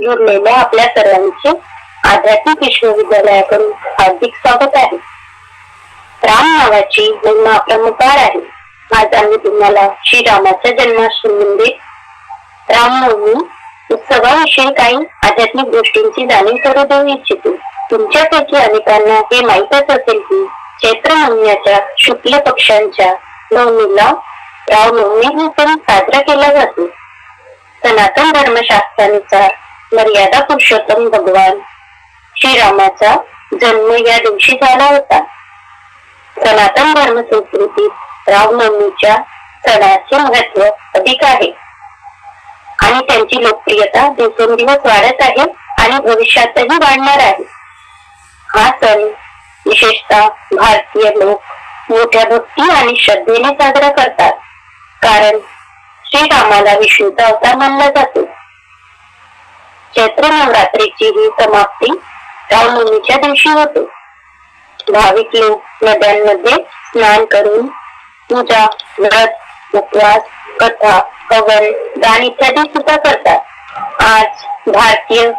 जुळलेल्या आपल्या सर्वांचे आध्यात्मिक विश्वविद्यालयाकडून हार्दिक स्वागत आहे. राम नावाची महिमा अपरंपार आहे. आज आम्ही तुम्हाला श्रीरामाच्या जन्मासंबंधित रामनवमी उत्सवाविषयी काही आध्यात्मिक गोष्टींची जाणीव करू देऊ इच्छितो. तुमच्यापैकी अनेकांना हे माहीतच असेल की चैत्र महिन्याच्या शुक्ल पक्षांच्या नवमीला रामनवमी हा सण साजरा केला जातो. सनातन धर्मशास्त्रानुसार मर्यादा पुरुषोत्तम भगवान श्रीरामाचा जन्म या दिवशी झाला होता. सनातन धर्म संस्कृतीत रामनवमीच्या सणाचे महत्व अधिक आहे आणि त्यांची लोकप्रियता दिवसेंदिवस वाढत आहे आणि भविष्यातही वाढणार आहे. हा सण विशेषतः भारतीय लोक मोठ्या भक्ती आणि श्रद्धेने साजरा करतात, कारण श्रीरामाला विष्णूचा अवतार मानला जातो. चैत्र नवरात्रीची ही समाप्ती रामनवमीच्या दिवशी होते. भाविक लोक नद्यांमध्ये स्नान करून पूजा, व्रत, उपवास, कथा, हवन, दान इत्यादी सुद्धा करतात. आज भारतीय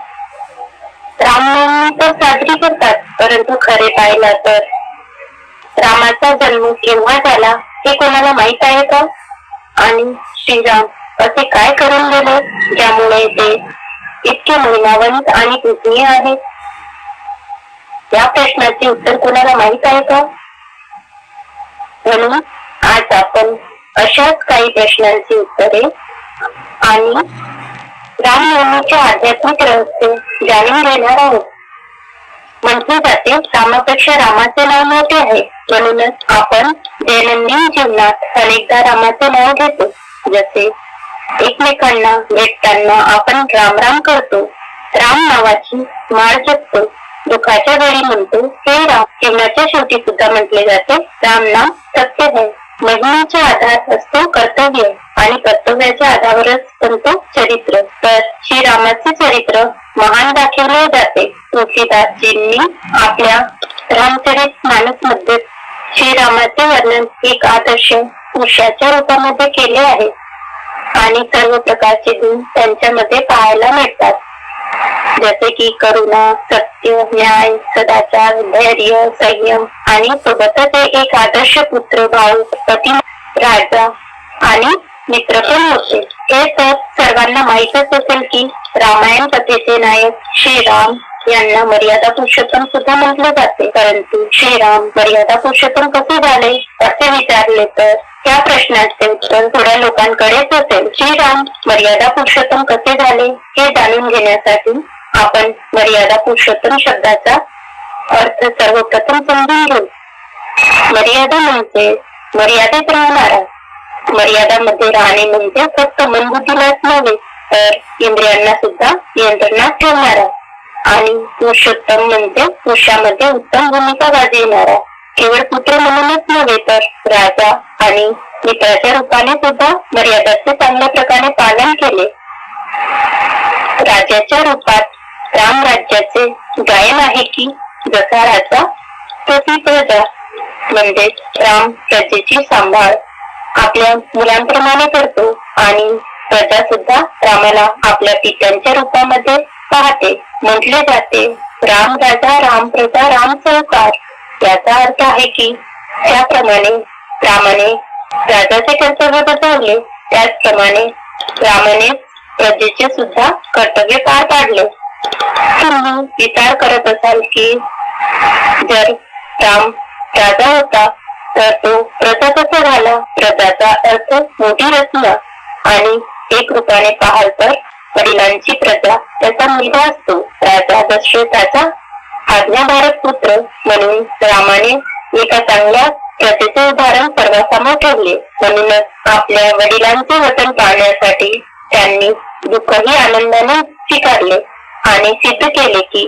रामनवमी तर साजरी करतात, परंतु खरे पाहिला तर रामाचा जन्म केव्हा झाला हे कोणाला माहित आहे का? आणि श्रीराम असे काय करून गेले ज्यामुळे ते इतके महिमावंत आणि पूजनीय आहेत? या प्रश्नाचे उत्तर कोणाला माहित आहे का? म्हणून आज आपण अशाच काही प्रश्नांची उत्तरे आणि रामनवमीचे आध्यात्मिक रहस्य जाणून घेणार आहोत. म्हटले जाते रामापेक्षा रामाचे नाव मोठे आहे, म्हणूनच आपण दैनंदिन जीवनात अनेकदा रामाचे नाव घेतो. जसे एकमेकांना भेटताना आपण राम राम करतो, राम नावाची माळ जपतो, दुःखाच्या वेळी म्हणतो हे राम. जीवनाच्या शेवटी सुद्धा म्हटले जाते राम नाम सत्य है. महिमेचा आधार असतो कर्तव्य आणि कर्तव्याच्या आधारावरच बनतो चरित्र. तर श्रीरामाचे चरित्र महान दाखवले जाते. तुलसीदासजींनी आपल्या रामचरित मानस मध्ये श्रीरामाचे वर्णन एक आदर्श पुरुषाच्या रूपामध्ये केले आहे आणि सर्व प्रकारचे गुण त्यांच्यामध्ये पाहायला मिळतात, जसे की करुणा, सत्य, न्याय, सदाचार, धैर्य, संयम आणि सोबतच एक आदर्श पुत्र, भाऊ, पती, राजा आणि मित्र पण होते. हे तर सर्वांना माहीतच असेल की रामायण कथेचे नायक श्रीराम यांना मर्यादा पुरुषोत्तम सुद्धा म्हटले जाते. परंतु श्रीराम मर्यादा पुरुषोत्तम कसे झाले असे विचारले तर त्या प्रश्नाचे उत्तर थोड्या लोकांकडेच असेल. श्रीराम मर्यादा पुरुषोत्तम कसे झाले हे जाणून घेण्यासाठी आपण मर्यादा पुरुषोत्तम शब्दाचा अर्थ सर्वप्रथम समजून घेऊ. मर्यादा म्हणजे मर्यादेत राहणारा. मर्यादामध्ये राहणे म्हणजे फक्त मनबुद्धीलाच नव्हे तर इंद्रियांना सुद्धा नियंत्रणात ठेवणारा. आणि पुरुषोत्तम म्हणजे पुरुषामध्ये उत्तम भूमिका गाजविणारा. केवळ पुत्र म्हणूनच नव्हे तर राजा आणि मित्राच्या रूपाने सुद्धा मर्यादाचे चांगल्या प्रकारे पालन केले. राजाच्या रूपात राम राज्याचे गायन आहे की जसा राजा तशी प्रजा, म्हणजे राम प्रजेची सांभाळ आपल्या मुलांप्रमाणे करतो आणि प्रजा सुद्धा रामाला आपल्या पित्यांच्या रूपामध्ये पाहते. म्हटले जाते राम राजा, राम प्रजा, राम सहकार. याचा अर्थ आहे की ज्याप्रमाणे रामाने राजाचे कर्तव्य बजावले त्याचप्रमाणे रामाने प्रजेचे सुद्धा कर्तव्य पार पाडले. तुम्ही विचार करत असाल की जर राम राजा होता तर तो प्रजा कसा झाला? प्रजाचा अर्थ मोठी रचना आणि एक रूपाने पाहाल तर वडिलांची प्रजा त्याचा मुलगा असतो. राजा दशरथाचा आज्ञाधारक पुत्र म्हणून रामाने एका चांगल्या प्रजेचे उदाहरण सर्वांसमोर ठेवले. म्हणूनच आपल्या वडिलांचे वचन पाळण्यासाठी त्यांनी दुःखही आनंदाने स्वीकारले आणि सिद्ध केले की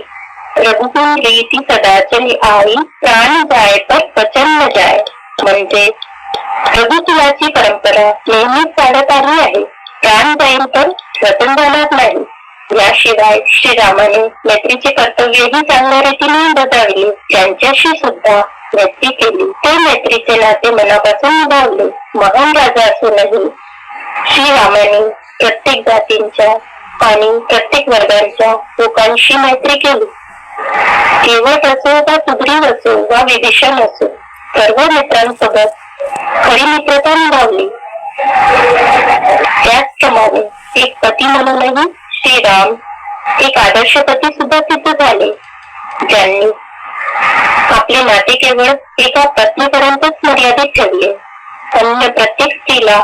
रघुकुल रीती सदा चली आई, प्राण जाय पर वचन न जाय. म्हणजे रघुकुलाची परंपरा नेहमीच चालत आली आहे. प्राण जाईल तर वचन जाणार नाही. याशिवाय श्रीरामाने मैत्रीचे कर्तव्यही चांगल्या रीतीने बजावले. त्यांच्याशी सुद्धा मैत्री केली. ते मैत्रीचे नाते मनापासून निभावले. महान राजा असूनही श्रीरामाने प्रत्येक जातींच्या आणि प्रत्येक वर्गाच्या लोकांशी मैत्री केली. केवळ असो वा सुग्रीव असो वा विभीषण असो, सर्व मित्रांसोबत खरी मित्रता निभावली. त्याचप्रमाणे एक पती म्हणूनही श्रीराम एक आदर्श पती सुद्धा सिद्ध झाले, ज्यांनी आपले नाते केवळ एका पत्नीपर्यंतच मर्यादित ठेवले. अन्य प्रत्येक स्त्रीला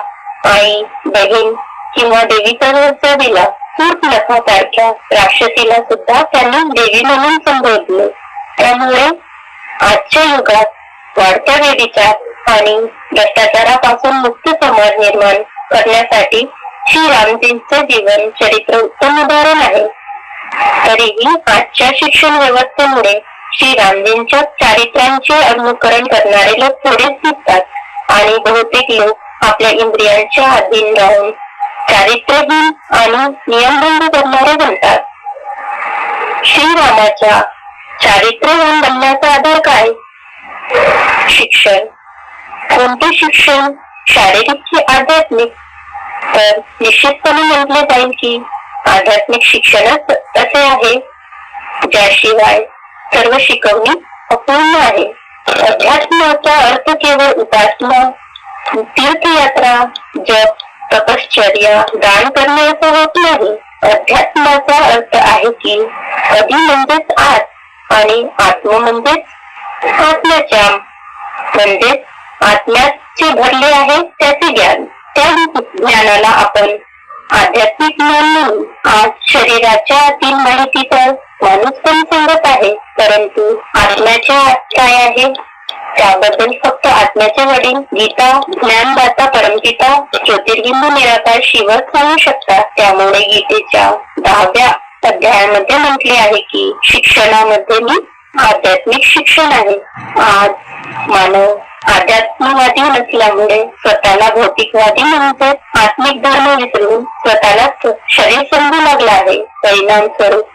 आई, बहीण किंवा देवीचा दर्जा दिला. सूर्पनखासारख्या राक्षसीला सुद्धा त्यांनी देवी म्हणून संबोधले. त्यामुळे आजच्या युगात वाढत्या व्यभिचार आणि भ्रष्टाचारापासून मुक्त समाज निर्माण करण्यासाठी श्रीरामजींचे जीवन चरित्र उत्तम उदाहरण आहे. तरीही आजच्या शिक्षण व्यवस्थेमुळे श्रीरामजींच्या चारित्र्यांचे अनुकरण करणारे लोक थोडेच दिसतात आणि बहुतेक लोक आपल्या इंद्रियांच्या अधीन राहून चारित्र्यहीन आणि नियमभंग करणारे बनतात. श्रीरामाच्या चारित्र्यवान बनण्याचा आधार काय? शिक्षण. कोणते शिक्षण? शारीरिक की आध्यात्मिक? तर निश्चितपणे म्हटले जाईल की आध्यात्मिक शिक्षणच असे आहे ज्याशिवाय सर्व शिकवणी अपूर्ण आहे. अध्यात्माचा अर्थ केवळ उपासना, तीर्थयात्रा, जप, तपश्चर्या, दान करणे असा होत नाही. अध्यात्माचा अर्थ आहे की अधि म्हणजेच आत आणि आत्म म्हणजेच आत्म्याच्या म्हणजेच आत्म्यात जे भरले आहे त्याचे ज्ञान. त्या ज्ञानाला आपण आध्यात्मिक ज्ञान म्हणू. आज शरीराच्या आतील माहिती तर माणूस पण सांगत आहे, परंतु आत्म्याच्या आत काय आहे त्याबद्दल फक्त आत्म्याचे वडील, गीता, ज्ञानदाता परमपिता, ज्योतिर्बिंदू निराकार शिवच सांगू शकतात. त्यामुळे गीतेच्या 10व्या अध्यायामध्ये म्हटले आहे की शिक्षणामध्ये मी आध्यात्मिक शिक्षण आहे. आज मानव अध्यात्मवादी नसल्यामुळे स्वतःला भौतिकवादी म्हणतात. आत्मिक धर्म विसरून स्वतःला शरीर समजू लागला आहे. परिणाम स्वरूप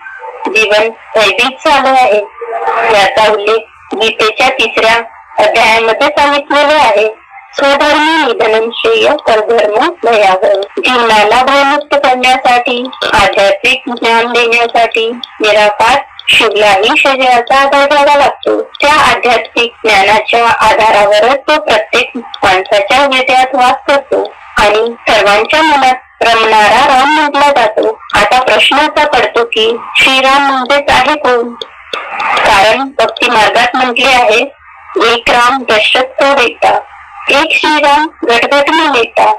जीवन भयभीत झाले आहे. याचा उल्लेख गीतेच्या 3ऱ्या अध्यायामध्ये सांगितलेले आहे. स्वधर्म निधनं श्रेय, परधर्म भयावह. जीवनाला भयमुक्त करण्यासाठी, आध्यात्मिक ज्ञान देण्यासाठी निराकार शिवलाही शरीराचा आधार घ्यावा लागतो. त्या आध्यात्मिक ज्ञानाच्या आधारावरच तो प्रत्येक माणसाच्या हृदयात वास करतो आणि सर्वांच्या मनात रमणारा राम म्हटला जातो. आता प्रश्न असा पडतो की श्रीराम म्हणजेच आहे कोण? कारण भक्ती मार्गात म्हटले आहे, एक राम दशरथ को बेटा, एक श्रीराम घटघट में लेटा,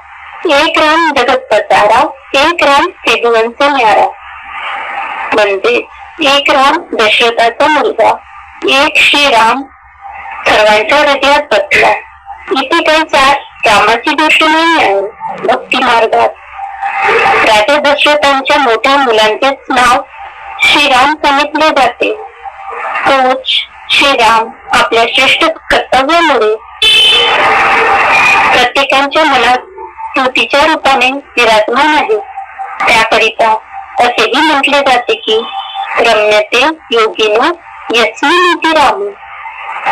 एक राम जगत पसारा, एक राम यदुवंश न्यारा. म्हणजे एक राम दशरथाचा मुलगा, एक श्रीराम सर्वांच्या हृदयात बसला. इथे काही 4 रामाची गोष्ट नाही आहे. भक्ती मार्गात राजा दशरथांच्या मोठ्या मुलांचेच नाव श्रीराम सांगितले जाते. तोच श्रीराम आपल्या श्रेष्ठ कर्तव्यामुळे प्रत्येकाच्या मनात स्तुतीच्या रूपाने विराजमान आहे. त्याकरिता असेही म्हटले जाते की रम्यते योगिनो यस्मिन्निति राम.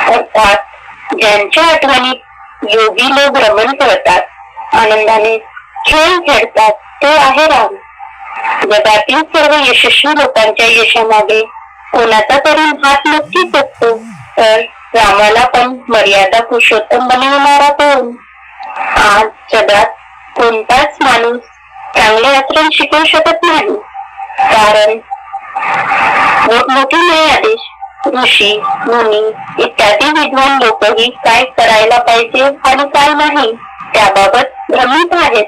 अर्थात ज्यांच्या आठवणीत योगी लोक रमण करतात, आनंदाने खेळ खेळतात, तो आहे राम. जगातील सर्व यशस्वी लोकांच्या यशामागे कोणाचा तरी हात नक्कीच असतो. तर रामाला पण मर्यादा पुरुषोत्तम बनवणारा कोण? आज जगात कोणताच माणूस चांगले आचरण शिकवू शकत नाही. कारण मोठमोठे न्यायाधीश, ऋषी, मुनी इत्यादी विद्वान लोकही काय करायला पाहिजे आणि काय नाही त्याबाबत भ्रमित आहेत.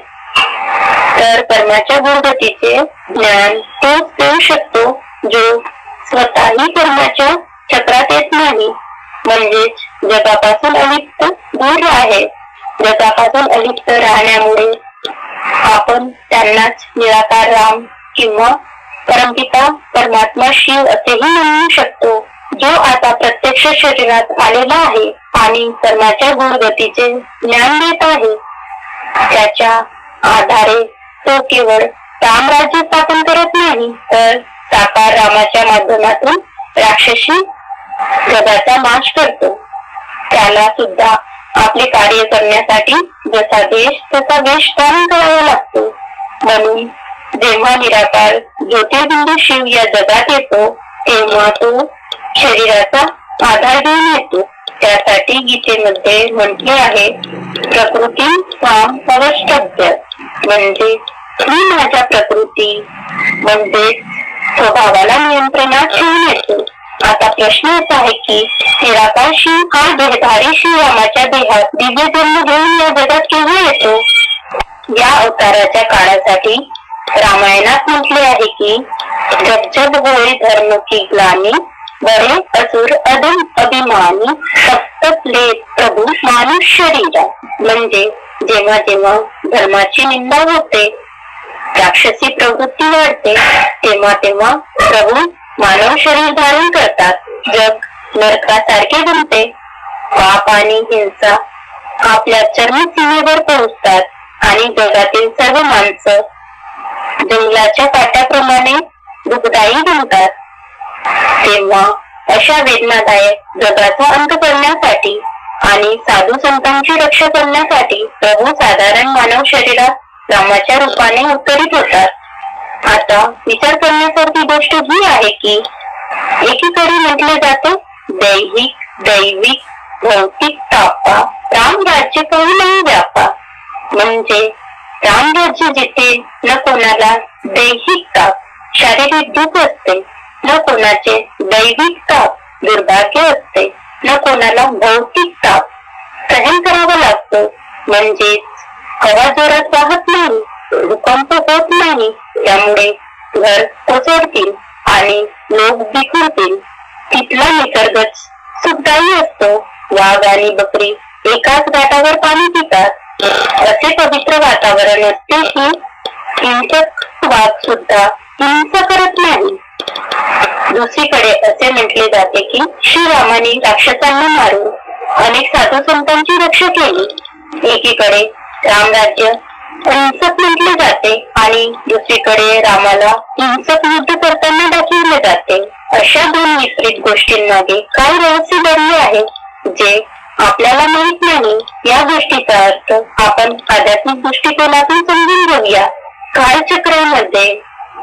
तर कर्माच्या गुणगतीचे ज्ञान तोच देऊ शकतो जो स्वतःही कर्माच्या चक्रात येत नाही, म्हणजेच जगापासून अलिप्त दूर आहे. जगापासून अलिप्त राहण्यामुळे आपण त्यांनाच निराकार राम किंवा परमपिता परमात्मा शिव असेही म्हणू शकतो, जो आता प्रत्यक्ष शरीरात आलेला आहे आणि कर्माच्या गुणगतीचे ज्ञान देत आहे. त्याच्या आधारे तो केवळ रामराज्य स्थापन करत नाही, तर साकार रामाच्या माध्यमातून राक्षसी जगाचा नाश करतो. त्याला सुद्धा आपले कार्य करण्यासाठी जसा देश तसा वेश धारण करावा लागतो. म्हणून जेव्हा निराकार ज्योतिर्बिंदू शिव या जगात येतो तेव्हा तो शरीराचा आधार घेऊन येतो. त्यासाठी गीतेमध्ये म्हटले आहे, प्रकृती स्वाम अवष्टभ्य, म्हणजे मी माझ्या प्रकृती म्हणजे स्वभावाला नियंत्रणात ठेवून येतो. आता प्रश्न असा आहे की निराकार शिव हा देहधारी श्रीरामाच्या देहात दिव्य जन्म घेऊन या जगात केव्हा येतो? या अवताराच्या काळासाठी रामायणात म्हटले आहे की जब जब होय धर्म की ग्लानी, बरे असुर अधम अभिमानी, सप्तक ले प्रभू मानुष शरीरा, म्हणजे जेव्हा जेव्हा धर्माची निंदा होते, राक्षसी प्रवृत्ती वाढते, तेव्हा तेव्हा प्रभू मानव शरीर धारण करतात. जग नरकासारखे बनते. पाप आणि हिंसा आपल्या चरमसीमेवर पोहोचतात आणि जगातील सर्व माणसं जंगलाच्या काट्याप्रमाणे दुःखदायी बनतात. तेव्हा अशा वेदनादायक जगाचा अंत करण्यासाठी आणि साधू संतांची रक्षा करण्यासाठी प्रभू साधारण मानव शरीरात रामाच्या रूपाने अवतरित होतात. आता विचार करण्यासारखी गोष्ट ही आहे की एकीकडे म्हटले जाते दैहिक दैविक भौतिक तापा राम राज्य काही नाही व्यापा, म्हणजे राम राज्य जिथे न कोणाला दैहिक ताप शारीरिक दुःख असते, न कोणाचे दैविक ताप दुर्भाग्य असते, न कोणाला भौतिक ताप सहन करावा लागतो, म्हणजेच हवा जोरात वाहत नाही, भूकंप होत नाही, त्यामुळे घर कोसळतील आणि लोक बिखरतील. तिथला निसर्गच सुखदायी असतो. वाघ आणि बकरी एकाच घाटावर पाणी पितात. असे पवित्र वातावरण असते की हिंसक वाघ सुद्धा हिंसा करत नाही. दुसरीकडे असे म्हटले जाते की श्रीरामाने राक्षसांना मारून अनेक साधू संतांची रक्षा केली. एकीकडे रामराज्य हिंसक म्हटले जाते आणि दुसरीकडे रामाला हिंसक युद्ध करताना दाखवले जाते. अशा दोन विपरीत गोष्टींमागे काय रहस्य दडले आहे जे आपल्याला माहित नाही. या गोष्टीचा अर्थ आपण आध्यात्मिक दृष्टिकोनातून समजून घेऊया. कालचक्रामध्ये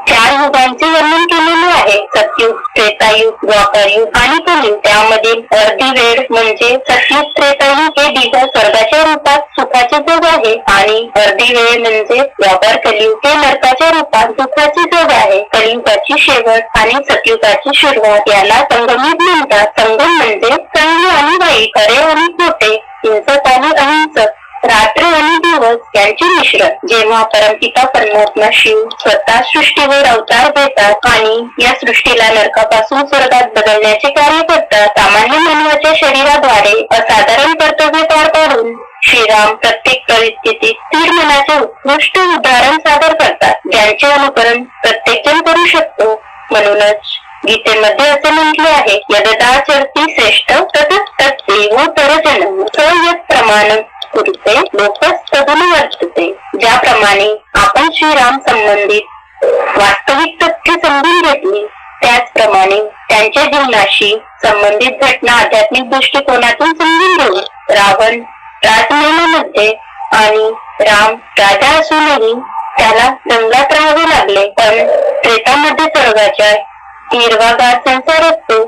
4 युगांचे वर्णन केलेले आहे, सतयुग, त्रेतायुग, द्वापरयुग आणि कलियुग. त्यामधील अर्धी वेळ म्हणजे सतयुग त्रेतायुग हे दिव्य स्वर्गाच्या रूपात सुखाचे जग आहे आणि अर्धी वेळ म्हणजे द्वापर कलियुग हे नरकाच्या रूपात दुःखाचे जग आहे. कलियुगाची शेवट आणि सतयुगाची सुरुवात याला संगमयुग म्हणतात. संगम म्हणजे चांगले आणि वाईट, खरे आणि खोटे, हिंसक आणि अहिंसक, रात्र आणि दिवस यांचे मिश्रण. जेव्हा परमपिता परमात्मा शिव स्वतः सृष्टीवर अवतार घेतात आणि या सृष्टीला नरकापासून स्वर्गात बदलण्याचे कार्य करतात, सामान्य मानवाच्या शरीराद्वारे असाधारण कर्तव्य पार पाडून श्रीराम प्रत्येक परिस्थितीत स्थिर मनाचे उत्कृष्ट उदाहरण सादर करतात, ज्यांचे अनुकरण प्रत्येक जण करू शकतो. म्हणूनच गीतेमध्ये असे म्हटले आहे, यददाचरती श्रेष्ठ ततच तत्सेवोत्तर जनम स यत् प्रमाण कुरुते लोकस तदनु वर्तते. ज्याप्रमाणे आपण श्रीराम संबंधित वास्तविक तथ्य समजून घेतली, त्याचप्रमाणे त्यांच्या जीवनाशी संबंधित घटना आध्यात्मिक दृष्टिकोनातून समजून घेऊ. रावण राजमहालामध्ये आणि राम राजा असूनही त्याला जंगलात राहावे लागले. पण त्रेतामध्ये स्वर्गाच्या हिरवागार संसार असतो,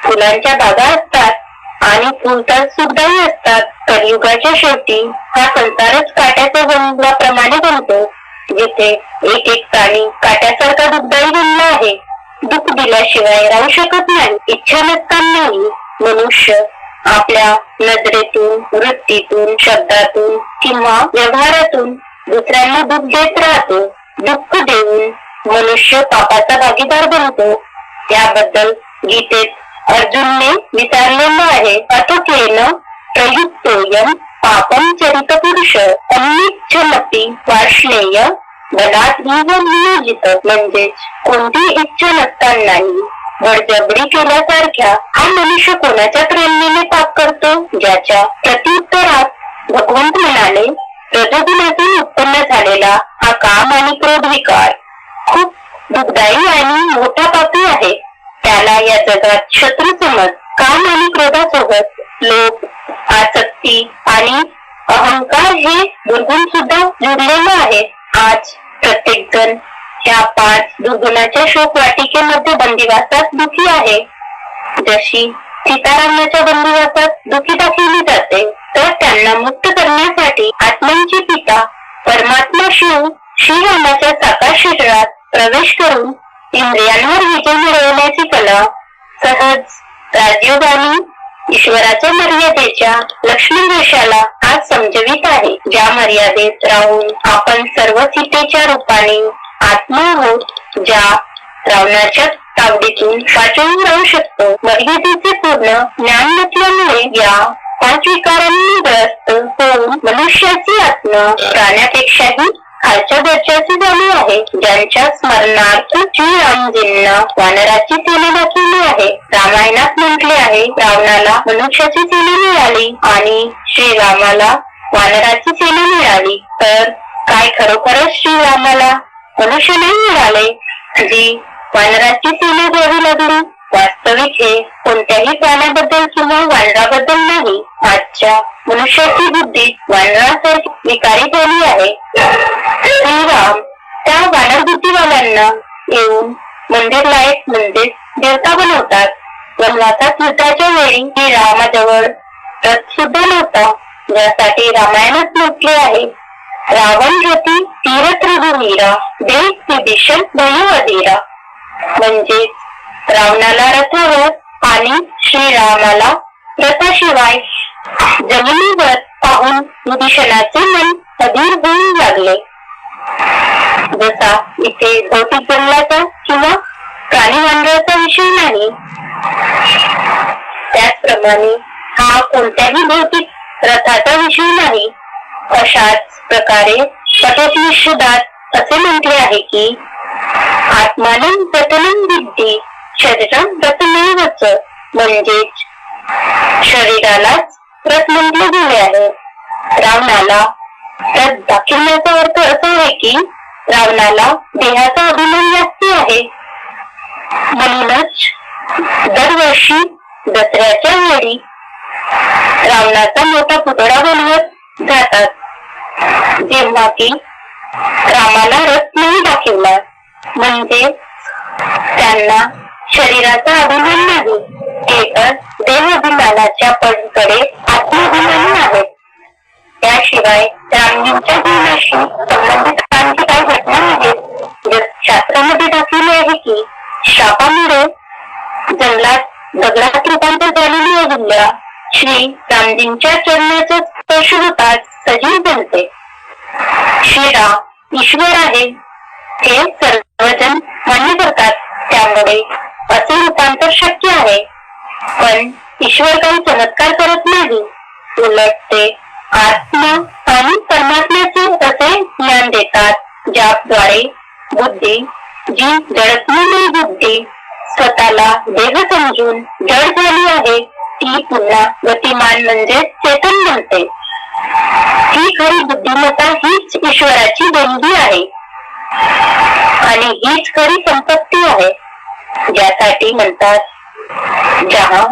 फुलांच्या बागा असतात आणि फुलतात सुखदायी असतात. कलियुगाच्या शेवटी हा संसारच काट्याच्या जंगलाप्रमाणे बनतो, जिथे एक एक प्राणी काट्यासारखा दुःखदायी बनला आहे. दुःख दिल्याशिवाय राहू शकत नाही. इच्छा नसतानाही मनुष्य आपल्या नजरेतून, वृत्तीतून, शब्दातून किंवा व्यवहारातून दुसऱ्यांना दुःख देत राहतो. दुःख देऊन मनुष्य पापाचा भागीदार बनतो. त्याबद्दल गीतेत अर्जुनने विचारलेलं आहे, अथकेन प्रयुक्तोयम पापम चरित पुरुष अन्निच्छमपि वार्ष्णेय बलात् इव नियोजित, म्हणजेच कोणती इच्छा नसतानाही बळजबरी केल्यासारख्या हा मनुष्य कोणाच्या प्रेरणेने पाप करतो? ज्याच्या प्रत्युत्तरात भगवंत म्हणाले, रजोगुणातून उत्पन्न झालेला हा काम आणि क्रोध विकार खूप दुःखदायी आणि मोठा पापी आहे. त्याला या जगात शत्रू समज. काम आणि क्रोधासोबत लोभ, आसक्ती आणि अहंकार हे दुर्गुण सुद्धा जुळलेले आहेत. आज प्रत्येक जण त्या 5 दुर्गुणाच्या शोकवाटिकेमध्ये बंदिवासात दुखी आहे. जशी सीतारामाच्या बंदिवासात दुखी दाखवली जाते, तर त्यांना मुक्त करण्यासाठी आत्म्यांचे पिता परमात्मा शिव श्रीरामाच्या साकार शरीरात प्रवेश करून इंद्रियांवर विजय मिळवण्याची कला सहज राजयोगाने ईश्वराच्या मर्यादेच्या लक्ष्मण रेषाला आज समजवित आहे. ज्या मर्यादेत राहून आपण सर्व सीतेच्या रूपाने आत्मा आहोत, ज्या रावणाच्या तावडीतून वाचवून राहू शकतो. मर्यादेचे पूर्ण ज्ञान नसल्यामुळे या 5 विकारांनी ग्रस्त होऊन मनुष्याची आत्मा प्राण्यापेक्षाही खालच्या दर्जाची झाली आहे. ज्यांच्या स्मरणार्थ श्रीरामजींना वानराची सेना दाखवली आहे. रामायणात म्हटले आहे, रावणाला मनुष्याची सेना मिळाली आणि श्रीरामाला वानराची सेना मिळाली. तर काय खरोखरच श्रीरामाला मनुष्य नाही मिळाले, जी वानराची सेना घ्यावी लागली? वास्तविक हे कोणत्याही प्राण्याबद्दल किंवा वानराबद्दल नाही. आजच्या मनुष्याची बुद्धी वानरासारखी विकारी झाली आहे. श्रीराम त्या वानर बुद्धिवाल्यांना येऊन मंदिर लायक म्हणजे देवता बनवतात. वनवासात युद्धाच्या वेळी श्रीरामाजवळ रथ सुद्धा नव्हता, ज्यासाठी रामायणात म्हटले आहे, रावण रथी तीरथ रघुवीरा देव विभीषण भयू अधीरा. म्हणजे रावणाला रथावर आणि श्रीरामाला रथाशिवाय जमिनीवर पाहून विभीषणाचे मन अधीर होऊ लागले. जसा इथे भौतिक जंगलाचा किंवा प्राणी वानराचा विषय नाही, त्याचप्रमाणे हा कोणत्याही भौतिक रथाचा विषय नाही. अशाच प्रकारे कठोपनिषदात असे म्हटले आहे की आत्मानं प्रथमं विद्धि शरीरं रथमेवच, म्हणजेच शरीरालाच रथ म्हटले गेले आहे. रावणाला रथ दाखवण्याचा अर्थ असा आहे की रावणाला देहाचा अभिमान जास्त आहे. म्हणूनच दरवर्षी दसऱ्याच्या वेळी रावणाचा मोठा पुतळा बनवत जातात, जेव्हा की रामाला रथ नाही दाखवला. म्हणजे त्यांना शरीराचा अभिमान नाही, केवळ देह अभिमानाच्या पलीकडे आत्माभिमानी आहेत. त्याशिवाय रामजींच्या जीवनाशी संबंधित आणखी काही घटना आहेत. शास्त्रामध्ये दाखवले आहे की शापामुळे जंगलात दगडात रूपांतर झालेली अहिल्या श्री रामजींच्या चरणाचा स्पर्श होताच सजीव बनते. श्रीराम ईश्वर आहे हे सर्वजण मान्य करतात, त्यामुळे असे रूपांतर शक्य आहे. पण ईश्वर काही चमत्कार करत नाही, उलट ते आत्मा आणि परमात्म्याचे असे ज्ञान देतात, ज्याद्वारे बुद्धी, जी जडत्वमय बुद्धी स्वतःला देह समजून जड झाली आहे, ती पुन्हा गतिमान म्हणजे चेतन बनते. ही खरी बुद्धिमत्ता हीच ईश्वराची देणगी आहे आणि हीच खरी संपत्ती आहे, ज्यासाठी म्हणतात जहा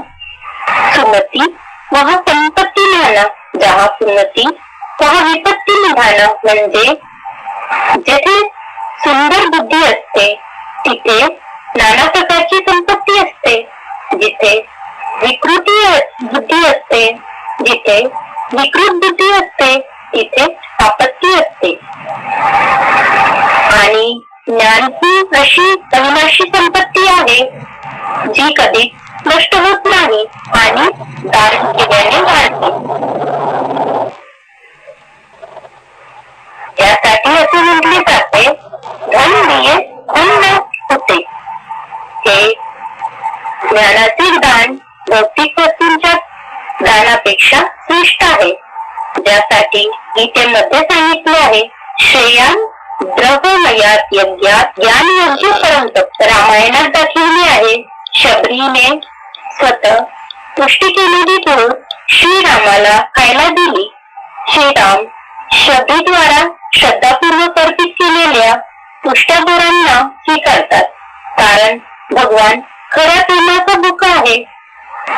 सुमती वहा संपत्ती निधाना, जहा सुमती वहा विपत्ती निधाना. म्हणजे जेथे सुंदर बुद्धी असते तिथे नाना प्रकारची संपत्ती असते, जिथे विकृती बुद्धी असते, जिथे विकृत बुद्धी असते तिथे आपत्ती असते. आणि ज्ञान ही अशी अविनाशी संपत्ती आहे जी कधी नष्ट होत नाही आणि दान केल्याने वाढते. यासाठी असे म्हटले जाते, धन दिये धन होते. हे ज्ञानाचे दान भौतिक वस्तूंच्या दानापेक्षा श्रेष्ठ आहे, ज्यासाठी गीतेमध्ये सांगितले आहे, श्रेयान द्रवमयात यज्ञात ज्ञान यज्ञ परंतप. रामायणात दाखवले आहे, शबरीने स्वतः पुष्टी केलेली दूध श्रीरामाला खायला दिली. श्रीराम शबरीद्वारा श्रद्धापूर्वक अर्पित केलेल्या पुष्ट्या गुरांना स्वीकारतात, कारण भगवान खऱ्या प्रेमाचा भूक आहे.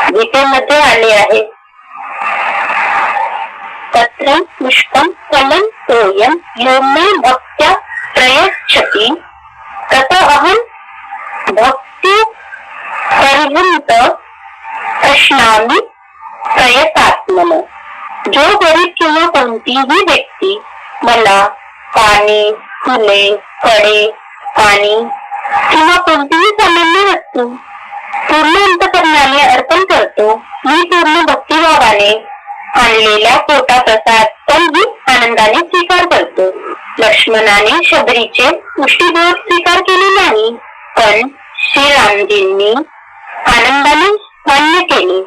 गीतेमध्ये आले आहे, पत्रं पुष्पं फलं तोयं यो मे भक्त्या प्रयच्छति तत अहम भक्ती परिहंत प्रश्नामी प्रयतात्मन. जो गरीब किंवा कोणतीही व्यक्ती मला पाणी, फुले, फळे, पाणी किंवा कोणतीही सामान्य वस्तू पूर्ण अंतःकरणाने अर्पण करतो, मी पूर्ण भक्तिभावाने आणलेल्या पोटा प्रसाद तोही आनंदाने स्वीकार करतो. लक्ष्मणाने शबरीचे मुष्टीभर स्वीकार केले नाही, पण श्रीरामजींनी आनंदाने मान्य केले,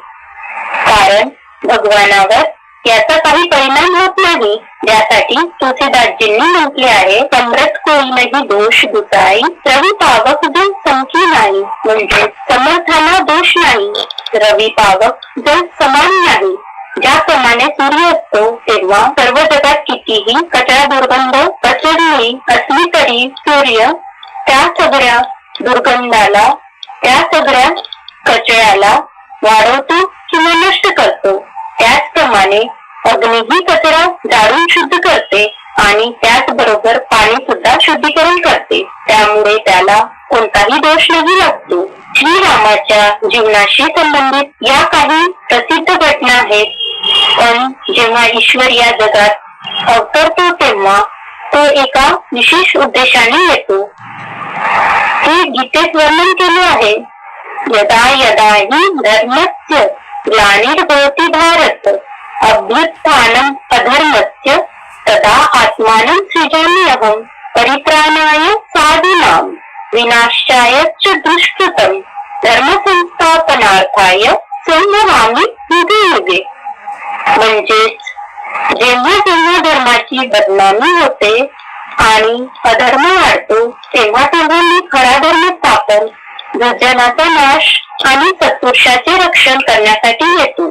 कारण भगवानावर याचा काही परिणाम होत नाही, ज्यासाठी तुलसीदासजींनी म्हटले आहे, समरथ कोई नाही दोष दुसाई, रवी पावक जो संख्य नाही. म्हणजे समर्थाला दोष नाही, रवी पावक जो समान नाही. ज्याप्रमाणे सूर्य असतो तेव्हा सर्व जगात कितीही कचरा दुर्गंध पसरली असली तरी सूर्य त्या सगळ्या दुर्गंधाला, त्या सगळ्या कचऱ्याला वाढवतो किंवा नष्ट करतो. त्याचप्रमाणे अग्नीही कचरा जाळून शुद्ध करते आणि त्याचबरोबर पाणी सुद्धा शुद्धीकरण करते, त्यामुळे त्याला कोणताही दोष नाही लागतो. श्रीरामाच्या जीवनाशी संबंधित या काही प्रसिद्ध घटना आहेत, पण जेव्हा ईश्वर या जगात अवतरतो तेव्हा तो एका विशेष उद्देशाने येतो. हे गीतेत वर्णन केले आहे. यदा यदा हि धर्मस्य ग्लानिर्भवति भारत अभ्युत्थानम् अधर्मस्य तदा आत्मानं सृजाम्यहं परित्राणाय साधूनां विनाशाय च दुष्कृतं धर्म संस्थापनार्थाय संभवामि युगे युगे. म्हणजेच जेव्हा जेव्हा धर्माची बदनामी होते आणि अधर्म वाढतो तेव्हा तेव्हा मी खरा धर्म स्थापन, दुर्जनाचा नाश आणि सत्पुरुषाचे रक्षण करण्यासाठी येतो.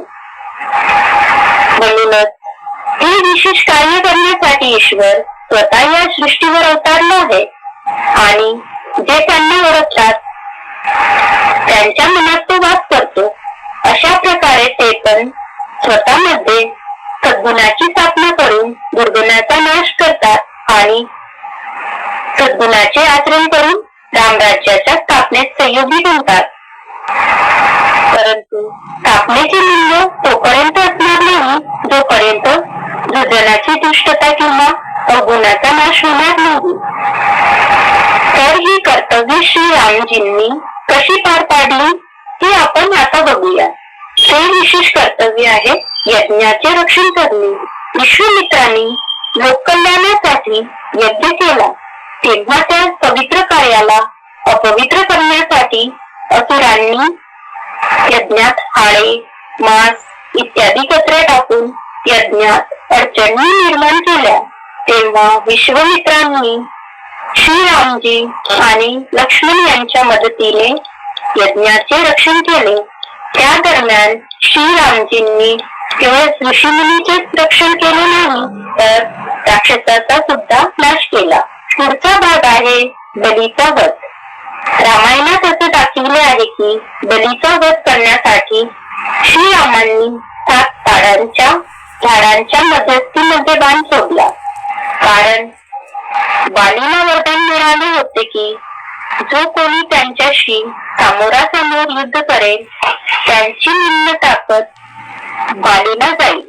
म्हणूनच हे विशेष कार्य करण्यासाठी ईश्वर स्वतः या सृष्टीवर अवतारला आहे आणि जे त्यांना ओळखतात त्यांच्या मनात तो वास करतो. अशा प्रकारे ते पण स्वतःमध्ये सद्गुणाची स्थापना करून दुर्गुणाचा नाश करतात आणि सद्गुणाचे आचरण करून रामराज्याच्या स्थापनेत सहयोगी बनतात. परंतु स्थापनेचे मूल्य तोपर्यंत असणार नाही जोपर्यंत दुर्जनाची दुष्टता किंवा अवगुणाचा नाश होणार नाही. तर ही कर्तव्य श्रीरामजींनी कशी पार पाडली हे आपण आता बघूया. ते विशेष कर्तव्य आहे यज्ञाचे रक्षण करणे. विश्वामित्रांनी लोककल्याणासाठी यज्ञ केला तेव्हा त्या पवित्र कार्याला अपवित्र करण्यासाठी असुरांनी यज्ञात हाडे, मांस इत्यादी कचरा टाकून यज्ञात अडचणी निर्माण केल्या. तेव्हा विश्वामित्रांनी श्रीरामजी आणि लक्ष्मण यांच्या मदतीने यज्ञाचे रक्षण केले. त्या दरम्यान श्रीरामजींनी केवळ ऋषीमुनीचेच रक्षण केले नाही तर राक्षसाचा सुद्धा नाश केला. पुढचा भाग आहे बलीचा वध. रामायणात असे दाखविले आहे की बलीचा वध करण्यासाठी श्रीरामांनी 7 ताडांच्या झाडांच्या मध्यस्थीमध्ये बाण सोडला, कारण बालीला वरदान मिळाले होते की जो कोणी त्यांच्याशी सामोरासमोर युद्ध करेल त्यांची निम्न ताकद बालीला जाईल.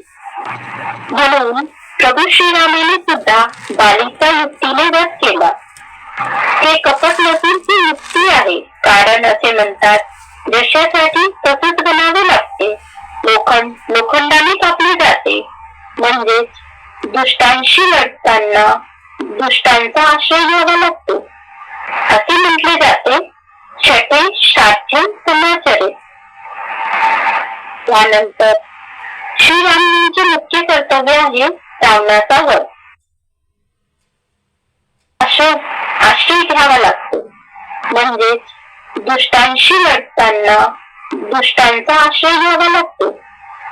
म्हणून प्रभू श्रीरामाने सुद्धा बालीचा युक्तीने वध केला. हे कपट नसून ही युक्ती आहे, कारण असे म्हणतात जशासाठी तसंच बनावे लागते. लोखंड लोखंडाने कापले जाते. म्हणजेच दुष्टांशी लढताना दुष्टांचा आश्रय घ्यावा लागतो. असे म्हटले जाते छटे साध्यम समाचरित. त्यानंतर श्रीरामांचे मुख्य कर्तव्य आहे रावणाचा वध. आश्रय घ्यावा लागतो. म्हणजेच दुष्टांशी लढताना दुष्टांचा आश्रय घ्यावा लागतो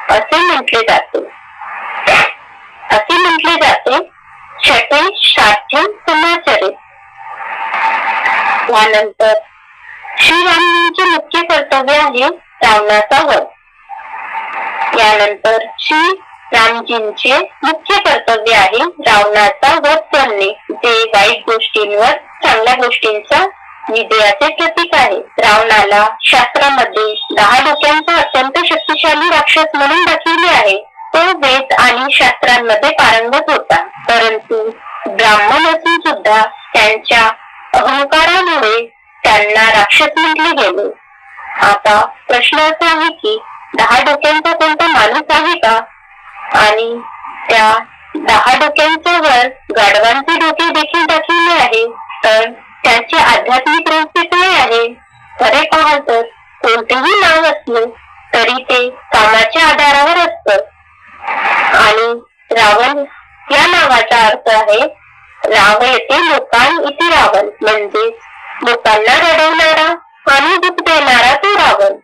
असे म्हटले जाते. छटे साध्यम समाचरित. त्यानंतर श्रीरामांचे मुख्य कर्तव्य आहे रावणाचा वध. यानंतर श्री रामजींचे मुख्य कर्तव्य आहे रावणाचा वध करणे, जे वाईट गोष्टींवर चांगल्या गोष्टींचा विजयाचे प्रतीक आहे. रावणाला शास्त्रामध्ये 10 डोक्यांचा अत्यंत शक्तिशाली राक्षस म्हणून दाखवले आहे. तो वेद आणि शास्त्रांमध्ये पारंगत होता, परंतु ब्राह्मण असून सुद्धा त्यांच्या अहंकारामुळे त्यांना राक्षस म्हटले गेले. आता प्रश्न असा आहे की 10 डोक्यांचा कोणता माणूस आहे का? आणि त्या 10 डोक्यांच्या वर गाढवांचे डोके देखील दाखवले आहे, तर त्याचे आध्यात्मिक रहस्य काय आहे? खरे पाहाल तर कोणतेही नाव असले तरी ते कामाच्या आधारावर असतं. आणि रावण या नावाचा अर्थ आहे राव येथे लोकां इथे रावण, म्हणजे लोकांना रडवणारा आणि दुःख देणारा तो रावण.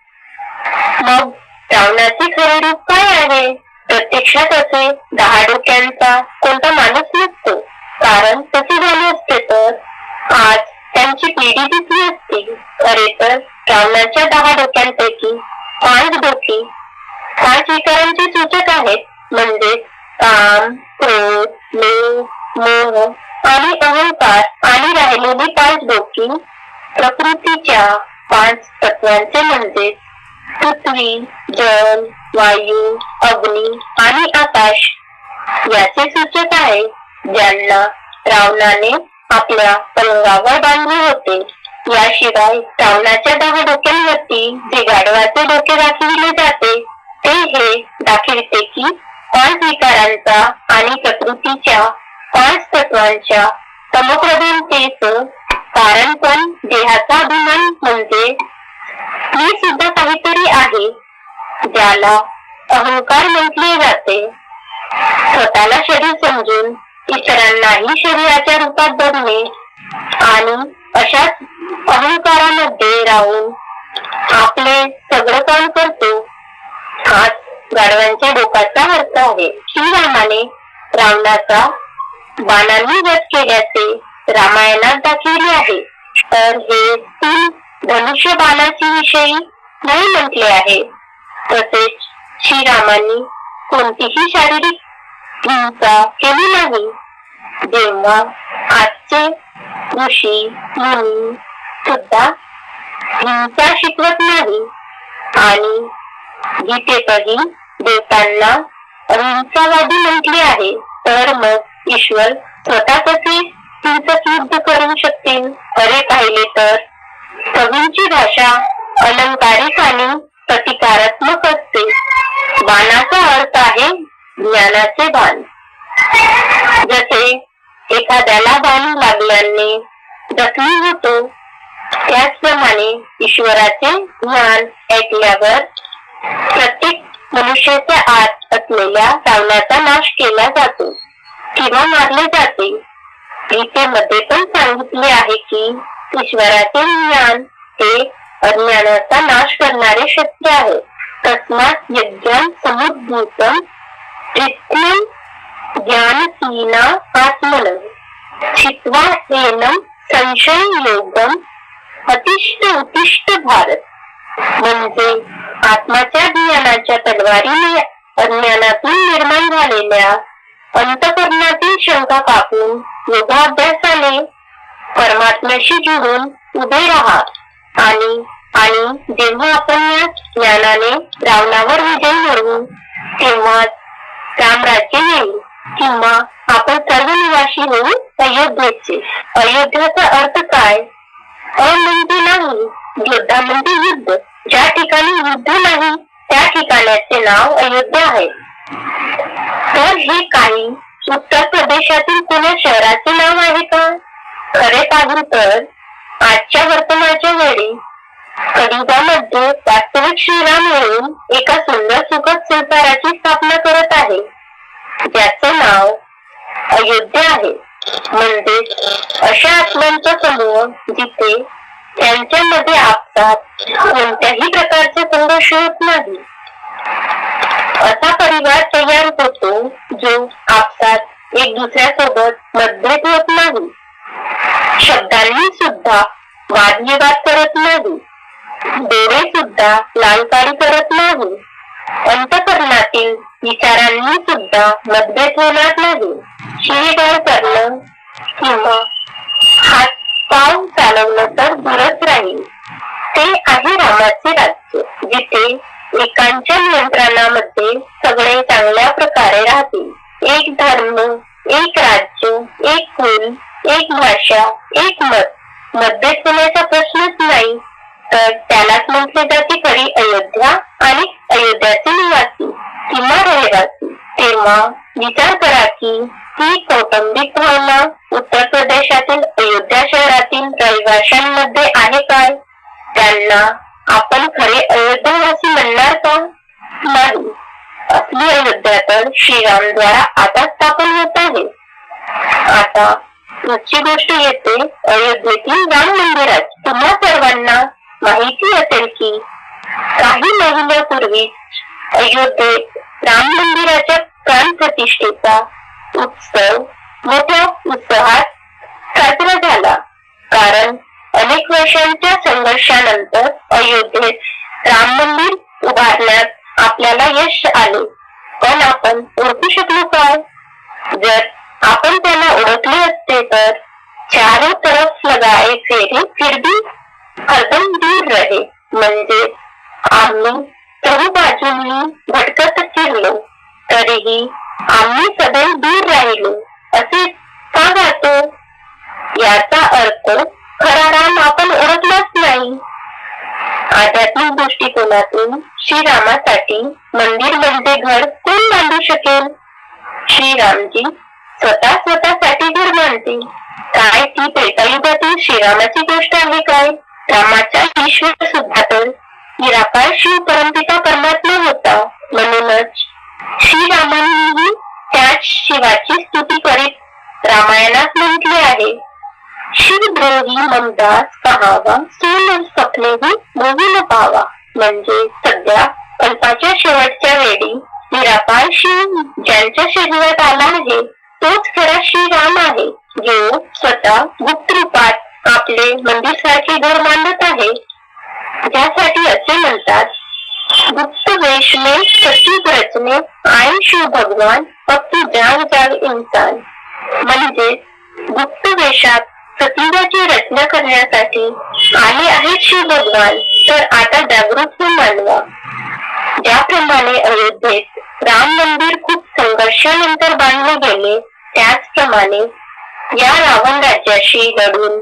मग रावणाचे खरे रूप काय आहे? प्रत्यक्षात असे 10 डोक्यांचा कोणता माणूस नसतो, कारण तसे झाले असते तर आज त्यांची पिढी दिसली असती. खरे तर रावणाच्या 10 डोक्यांपैकी 5 डोके 5 विकारांचे सूचक आहेत, म्हणजे काम, क्रोध, लोभ, मोह आणि अहंकार. आणि राहिलेली 5 डोकी प्रकृतीच्या 5 तत्वांचे, म्हणजे पृथ्वी, जल, वायू, अग्नी आणि आकाश याचे सूचक आहे, ज्यांना रावणाने आपल्या पलंगावर बांधले होते. याशिवाय रावणाच्या 10 डोक्यांवरती जे गाढवाचे डोके दाखविले जाते ते हे दाखविते की 5 विकारांचा आणि प्रकृतीच्या 5 तत्वांच्या समप्रधानतेचं कारण पण देहाचा अभिमान, म्हणजे मी सुद्धा काहीतरी आहे, ज्याला अहंकार म्हटले जाते. स्वतःला शरीर समजून इतरांनाही शरीराच्या रूपात बघणे आणि अशाच अहंकारामध्ये राहून आपले सगळं काम करतो, हाच गाढवांच्या डोक्याचा अर्थ आहे. श्रीरामाने रावणाचा बाणांनी वध केल्याचे रामायणात दाखविले आहे, तर हे 3 धनुष्य बाणाची विषयी नाही म्हटले आहे. तसेच श्रीरामांनी कोणतीही शारीरिक हिंसा केली नाही. जेव्हा आजचे ऋषी मुनी सुद्धा हिंसा शिकवत नाही आणि गीतेतही देवतांना अहिंसावादी म्हटले आहे, तर मग ईश्वर स्वतः कसे हिंसक युद्ध करू शकतील? खरे पाहिले तर कवींची भाषा अलंकारिक आणि प्रतिकारात्मक असते. बाणाचा अर्थ आहे ज्ञानाचे बाण. जसे एखाद्याला बाण लागल्याने जखमी होतो, त्याचप्रमाणे ईश्वराचे ज्ञान ऐकल्यावर प्रत्येक मनुष्याच्या आत असलेल्या रावणाचा नाश केला जातो किंवा मारले जाते. गीतेमध्ये पण सांगितले आहे की ईश्वराचे ज्ञान हे अज्ञानाचा नाश करणारे शस्त्र आहे. तस्मात् यज्ञं समुद्भूतं कृत्स्नं ज्ञानहीना आत्मनं छित्त्वा एनं संशययोगं अतिष्ठ उत्तिष्ठ भारत. म्हणजे आत्माच्या ज्ञानाच्या तलवारीने अज्ञानातून निर्माण झालेल्या अंतःकरणातील शंका कापून योगाभ्यासाने परमात्म्याशी जुळून उभे राहा. आणि जेव्हा आपण या ज्ञानाने रावणावर विजय मिळवू तेव्हा रामराज्य येईल, किंवा आपण सर्व निवासी होऊ अयोध्येचे. अयोध्याचा अर्थ काय? म्हणजे नाही, योद्धा म्हणजे युद्ध. ज्या ठिकाणी युद्ध नाही त्या ठिकाणाचे नाव अयोध्या आहे. तर हे काही उत्तर प्रदेशातील कोणा शहराचे नाव आहे का? खरे पाहू तर आजच्या वर्तमानाच्या वेळी कलियुगामध्ये वास्तविक श्रीराम येऊन एका सुंदर सुखद संसाराची स्थापना करत आहे, ज्याचे नाव अयोध्या आहे. म्हणजे अशा आत्म्यांचा समूह जिथे त्यांच्यामध्ये आपसात कोणत्याही प्रकारचे संघर्ष होत नाही. असा परिवार तयार होतो जो आपसात एक दुसऱ्यासोबत मतभेद होत नाही, शब्दांनी सुद्धा वादविवाद करत नाही, डोळे सुद्धा लालकाळी करत नाही, अंतःकरणातील विचारांनी सुद्धा मतभेद होणार नाही. शिवीगाळ करणं किंवा हात पाव चालवलं तर दूरच राहील. ते आहे रामाचे राज्य, जिथे एकांच्या नियंत्रणामध्ये सगळे चांगल्या प्रकारे राहतील. एक धर्म, एक राज्य, एक कुल, एक भाषा, एक मत. मतभेद होण्याचा प्रश्नच नाही. तर त्यालाच म्हटले जाते खरी अयोध्या आणि अयोध्याचे निवासी किंवा रहिवासी. तेव्हा विचार करा की ही कौटुंबिक भावना उत्तर प्रदेशातील अयोध्या शहरातील रहिवाशांमध्ये आहे काय? त्यांना आपण खरे अयोध्यावासी म्हणणार का? नाही. असली अयोध्या तर श्रीरामद्वारा आता स्थापन होत आहे. आता पुढची गोष्ट येते अयोध्येतील राम मंदिराची. तुम्हा सर्वांना माहिती असेल की काही महिन्यापूर्वी अयोध्येत राम मंदिराच्या प्राण प्रतिष्ठेचा उत्सव मोठ्या उत्साहात साजरा झाला. कारण अनेक वर्षांच्या संघर्षानंतर अयोध्येत राम मंदिर उभारण्यात आपल्याला यश आले. पण आपण ओळखू शकलो काय? जर आपण त्यांना ओळखले असते तर चारों तरफ लगाए फेरे फिर भी हरदम दूर रहे. म्हणजे आम्ही सर्व बाजूंनी भटकत फिरलो तरीही आम्ही सदैव दूर राहिलो असे का गातो? याचा अर्थ खरा राम आपण ओळखलाच नाही. आध्यात्मिक दृष्टिकोनातून श्रीरामासाठी मंदिर म्हणजे घर कोण बांधू शकेल? श्रीरामजी स्वतःसाठी घर बांधतील. काय ती त्रेतायुगातील श्रीरामाची गोष्ट आहे काय? रामाचा ईश्वर सुद्धा तर निराकार शिव परमपिता परमात्मा होता. म्हणूनच श्रीरामांनीही त्याच शिवाची स्तुती करीत रामायणात म्हटले आहे, शिवद्रोही ममदास कहावा सोन स्वप्नेही मोही न पावा. म्हणजे सध्या कल्पाच्या शेवटच्या वेळी निराकार शिव ज्यांच्या शरीरात आला आहे तोच खरा श्रीराम आहे, जो स्वतः गुप्त रूपात आपले मंदिर सारखे घर बांधत आहे. ज्यासाठी असे म्हणतात, गुप्त वेश में सचिव रचने आए शिव भगवान फक्त जाग जाग इंसान. म्हणजे गुप्त वेशात सतीवाची रचना करण्यासाठी आले आहेत शिव भगवान. तर आता जागृत हो मानवा. ज्याप्रमाणे अयोध्येत राम मंदिर खूप संघर्षानंतर बांधले गेले, त्याचप्रमाणे या रावण राज्याशी लढून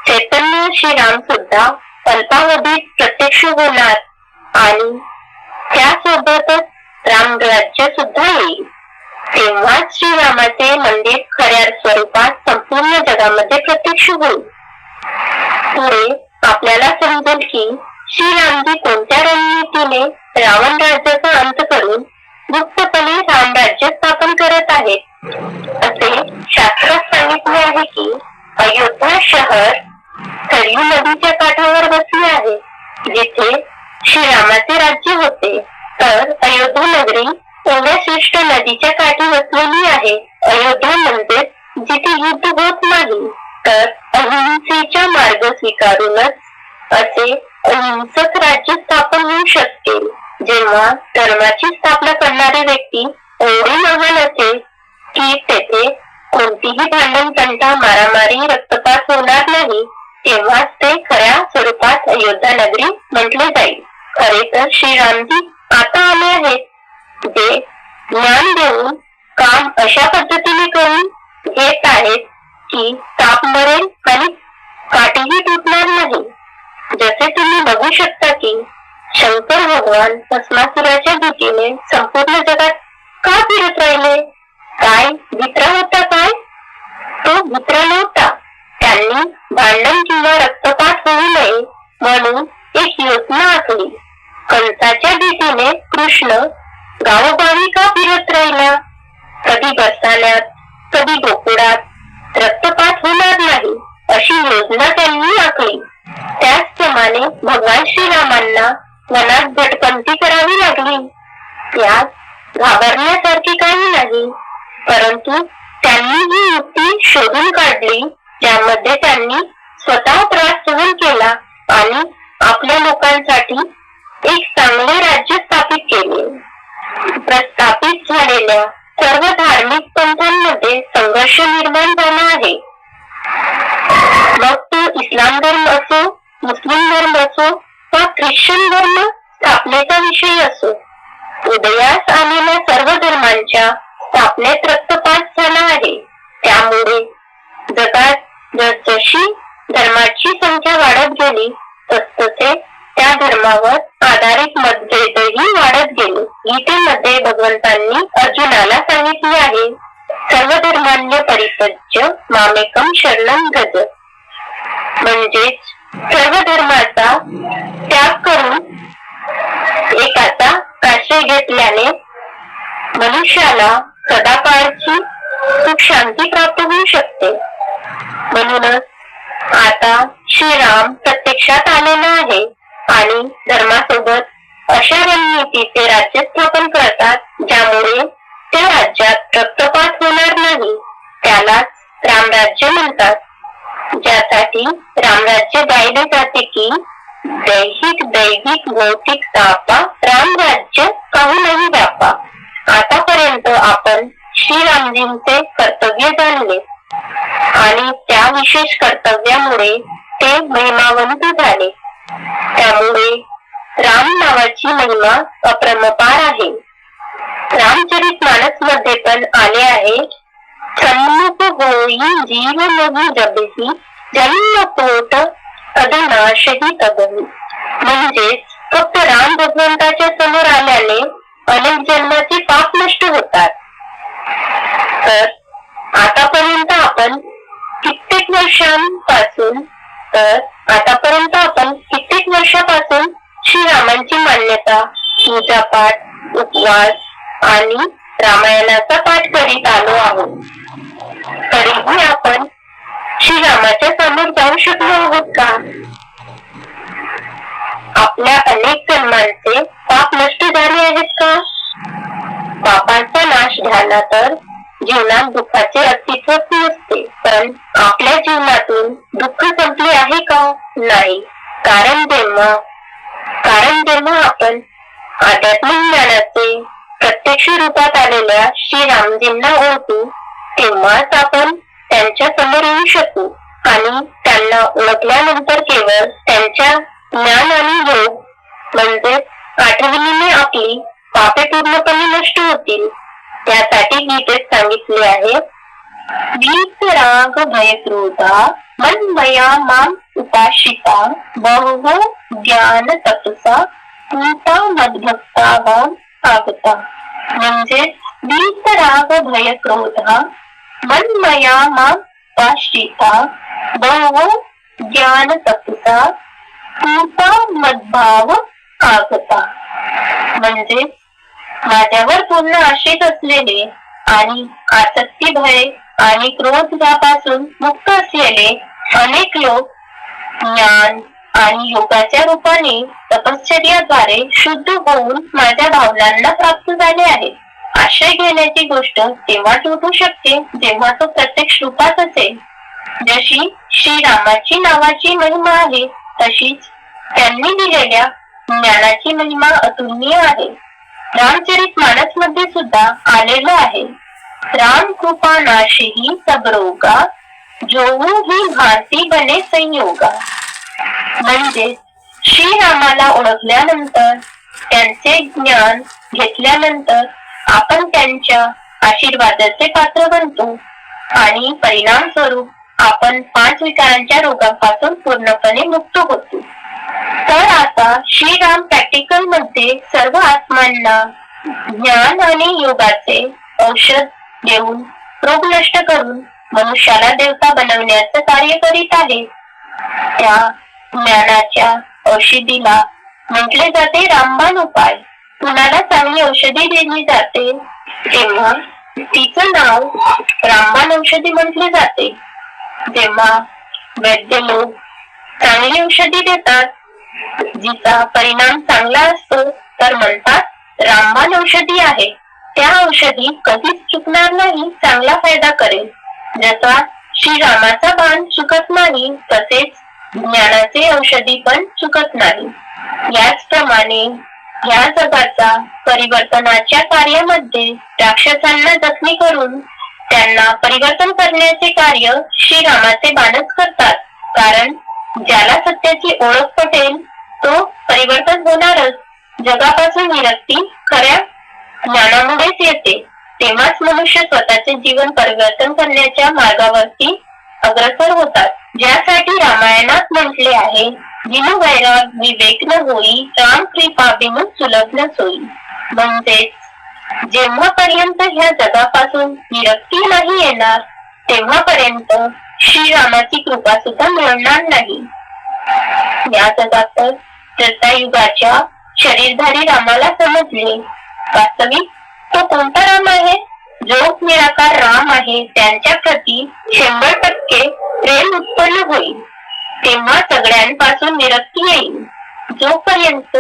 चैतन्य श्रीराम सुद्धा अल्पावधीत प्रत्यक्ष होणार आणि त्यासोबतच राम राज्य सुद्धा येईल. तेव्हाच श्रीरामाचे मंदिर खऱ्या स्वरूपात संपूर्ण जगामध्ये प्रत्यक्ष होईल. पुढे आपल्याला समजेल की श्रीरामजी कोणत्या रणनीतीने रावण राज्याचा अंत करून गुप्तपणे रामराज्य स्थापन करत आहेत. असे शास्त्रात सांगितले आहे की अयोध्या शहर सरयू नदीच्या काठावर बसले आहे, जिथे श्रीरामाचे राज्य होते. तर अयोध्या नगरी एवढ्या श्रेष्ठ नदीच्या काठी बसलेली आहे. अयोध्या म्हणजे जिथे युद्ध होत नाही, तर अहिंसेचा मार्ग स्वीकारूनच असे अहिंसक राज्य स्थापन होऊ शकते. जेव्हा धर्माची स्थापना करणारी व्यक्ती एवढी महान असेल की तेथे कोणतीही भांडण तंटा मारामारी रक्तपात होणार नाही, तेव्हाच ते खऱ्या स्वरूपात अयोध्या नगरी म्हटले जाईल. खरे तर श्रीरामजी आता आले आहेत, जे ज्ञान देऊन काम अशा पद्धतीने करून घेत आहेत की ताप मरेल आणि काठीही तुटणार नाही. जसे तुम्ही बघू शकता की शंकर भगवान भस्मासुराच्या भीतीने संपूर्ण जगात का फिरत राहिले? काय भित्रा होता काय? तो भित्रा नव्हता. त्यांनी भांडण किंवा रक्तपात होऊ नये म्हणून एक योजना आखली. कंसाच्या भीतीने कृष्ण गावोगावी का फिरत राहिला? कधी बरसाण्यात, कधी गोकुळात रक्तपात होणार नाही अशी योजना त्यांनी आखली. त्याचप्रमाणे भगवान श्रीरामांना वनात भटकंती करावी लागली. यात घाबरण्यासारखे काही नाही, परंतु त्यांनी ही युक्ती शोधून काढली, ज्यामध्ये त्यांनी स्वतः त्रास सहन केला आणि आपल्या लोकांसाठी एक चांगले राज्य स्थापित केले. प्रस्थापित झालेल्या सर्व धार्मिक पंथांमध्ये संघर्ष निर्माण झाला आहे. मग तो इस्लाम धर्म असो, मुस्लिम धर्म असो वा ख्रिश्चन धर्म स्थापनेचा विषय असो, उदयास आलेल्या सर्व धर्मांच्या स्थापनेत रक्तपात झाला आहे. त्यामुळे जगात जसजशी धर्माची संख्या वाढत गेली तसतसे त्या धर्मावर आधारित मतभेदही वाढत गेले. गीतेमध्ये भगवंतांनी अर्जुनाला सांगितले आहे, सर्व धर्मान्य परित्यज्य मामेकम शरणं व्रज. म्हणजेच सर्व धर्माचा त्याग करून एकाचा आश्रय घेतल्याने मनुष्याला सदाकाळची सुख शांती प्राप्त होऊ शकते. म्हणूनच आता श्रीराम प्रत्यक्षात आलेला आहे आणि धर्मासोबत अशा रणनीतीचे राज्य स्थापन करतात ज्यामुळे त्या राज्यात रक्तपात होणार नाही. त्यालाच रामराज्य म्हणतात, ज्यासाठी रामराज्य गायले जाते की दैहिक भौतिक तापा रामराज्य काहूनही व्यापा. आतापर्यंत आपण श्रीरामजींचे कर्तव्य जाणले आणि त्या विशेष कर्तव्यामुळे ते महिमावंत झाले. त्यामुळे राम नावाची महिमा अप्रमपार आहे. रामचरित मध्ये पण आले आहे, सन्मुख होई जीव लघु जबही जन्म पोट अधनाशही तबही. म्हणजेच फक्त राम भगवंताच्या समोर आल्याने अनेक जन्माचे पाप नष्ट होतात. तर आतापर्यंत आपण कित्येक वर्षापासून श्रीरामांची मान्यता, पूजापाठ, उपवास आणि रामायणाचा पाठ करीत आलो आहोत. तरीही आपण श्रीरामाच्या समोर जाऊ शकलो आहोत का? आपल्या अनेक जन्मांचे पाप नष्ट झाले आहेत का? पापांचा नाश झाला तर जीवनात दुःखाचे अस्तित्वच नसते. पण आपल्या जीवनातून दुःख संपले आहे का? नाही. कारण जेव्हा आपण आध्यात्मिक ज्ञानाचे प्रत्यक्ष रूपात आलेल्या श्रीरामजींना ओळखू तेव्हाच आपण त्यांच्या समोर येऊ शकू आणि त्यांना ओळखल्यानंतर केवळ त्यांच्या ज्ञान आणि योग म्हणजे आठवणीने आपली पापे पूर्णपणे नष्ट होतील. त्यासाठी गीतेत सांगितले आहे, वीतराग भय क्रोधा मन्मया माम उपाशिता बहु ज्ञान तपसा पूता मद्भक्ता आगता. म्हणजे वीतराग भय क्रोधा मन्मया माम उपाशिता बहु ज्ञान तपसा पूता मद्भाव आगता. म्हणजे माझ्यावर पूर्ण आश्रित असलेले आणि आसक्ती, भय आणि क्रोध यापासून मुक्त असलेले अनेक लोक ज्ञान आणि योगाच्या रूपाने तपश्चर्याद्वारे शुद्ध होऊन माझ्या भावनांना प्राप्त झाले आहेत. आश्रय घेण्याची गोष्ट तेव्हाच उठू शकते जेव्हा तो प्रत्यक्ष रूपात असेल. जशी श्रीरामाची नावाची महिमा आहे तशीच त्यांनी दिलेल्या ज्ञानाची महिमा अतुलनीय आहे. रामचरित मध्ये सुद्धा आलेलं आहे, राम कृपा नाशी सब रोगा जोऊ ही भारती बने संयोगा. म्हणजे श्रीरामाला ओळखल्यानंतर, त्यांचे ज्ञान घेतल्यानंतर आपण त्यांच्या आशीर्वादाचे पात्र बनतो आणि परिणाम स्वरूप आपण 5 विकारांच्या रोगांपासून पूर्णपणे मुक्त होतो. तर आता श्रीराम प्रॅक्टिकल मध्ये सर्व आत्मांना ज्ञान आणि योगाचे औषध देऊन रोग नष्ट करून मनुष्याला देवता बनवण्याचं कार्य करीत आहे. त्या ज्ञानाच्या औषधीला म्हटले जाते रामबाण उपाय. कुणाला चांगली औषधी दिली जाते तेव्हा तिचं नाव रामबाण औषधी म्हटले जाते. जेव्हा वैद्य लोक चांगली औषधी देतात जिचा परिणाम चांगला असतो तर म्हणतात रामबाण औषधी आहे. त्या औषधी कधीच चुकणार नाही, चांगला फायदा करेल. जसा श्रीरामाचा बाण चुकत नाही तसेच ज्ञानाचे औषधी पण चुकत नाही. याचप्रमाणे या जगाचा परिवर्तनाच्या कार्यामध्ये राक्षसांना जखमी करून त्यांना परिवर्तन करण्याचे कार्य श्रीरामाचे बाणच करतात. कारण ज्याला सत्याची ओळख पटेल तो परिवर्तन होणारच. जगापासून विरक्ती खऱ्या ज्ञानामुळेच येते. तेव्हाच मनुष्य स्वतःचे जीवन परिवर्तन करण्याच्या मार्गावरती अग्रसर होतात. ज्यासाठी रामायणात म्हटले आहे, बिनु वैराग विवेक न होई, राम कृपा बिनु सुलभ न सोई. म्हणजेच जेव्हापर्यंत ह्या जगापासून विरक्ती नाही येणार तेव्हापर्यंत श्रीरामाची कृपा सुद्धा मिळणार नाही. या जगात त्रेतायुगाच्या शरीरधारी रामाला समजले, वास्तविक तो कोणता राम आहे? जो निराकार राम आहे त्यांच्या प्रती 100% प्रेम उत्पन्न होईल. तेव्हा सगळ्यांपासून विरक्ती येईल. जोपर्यंत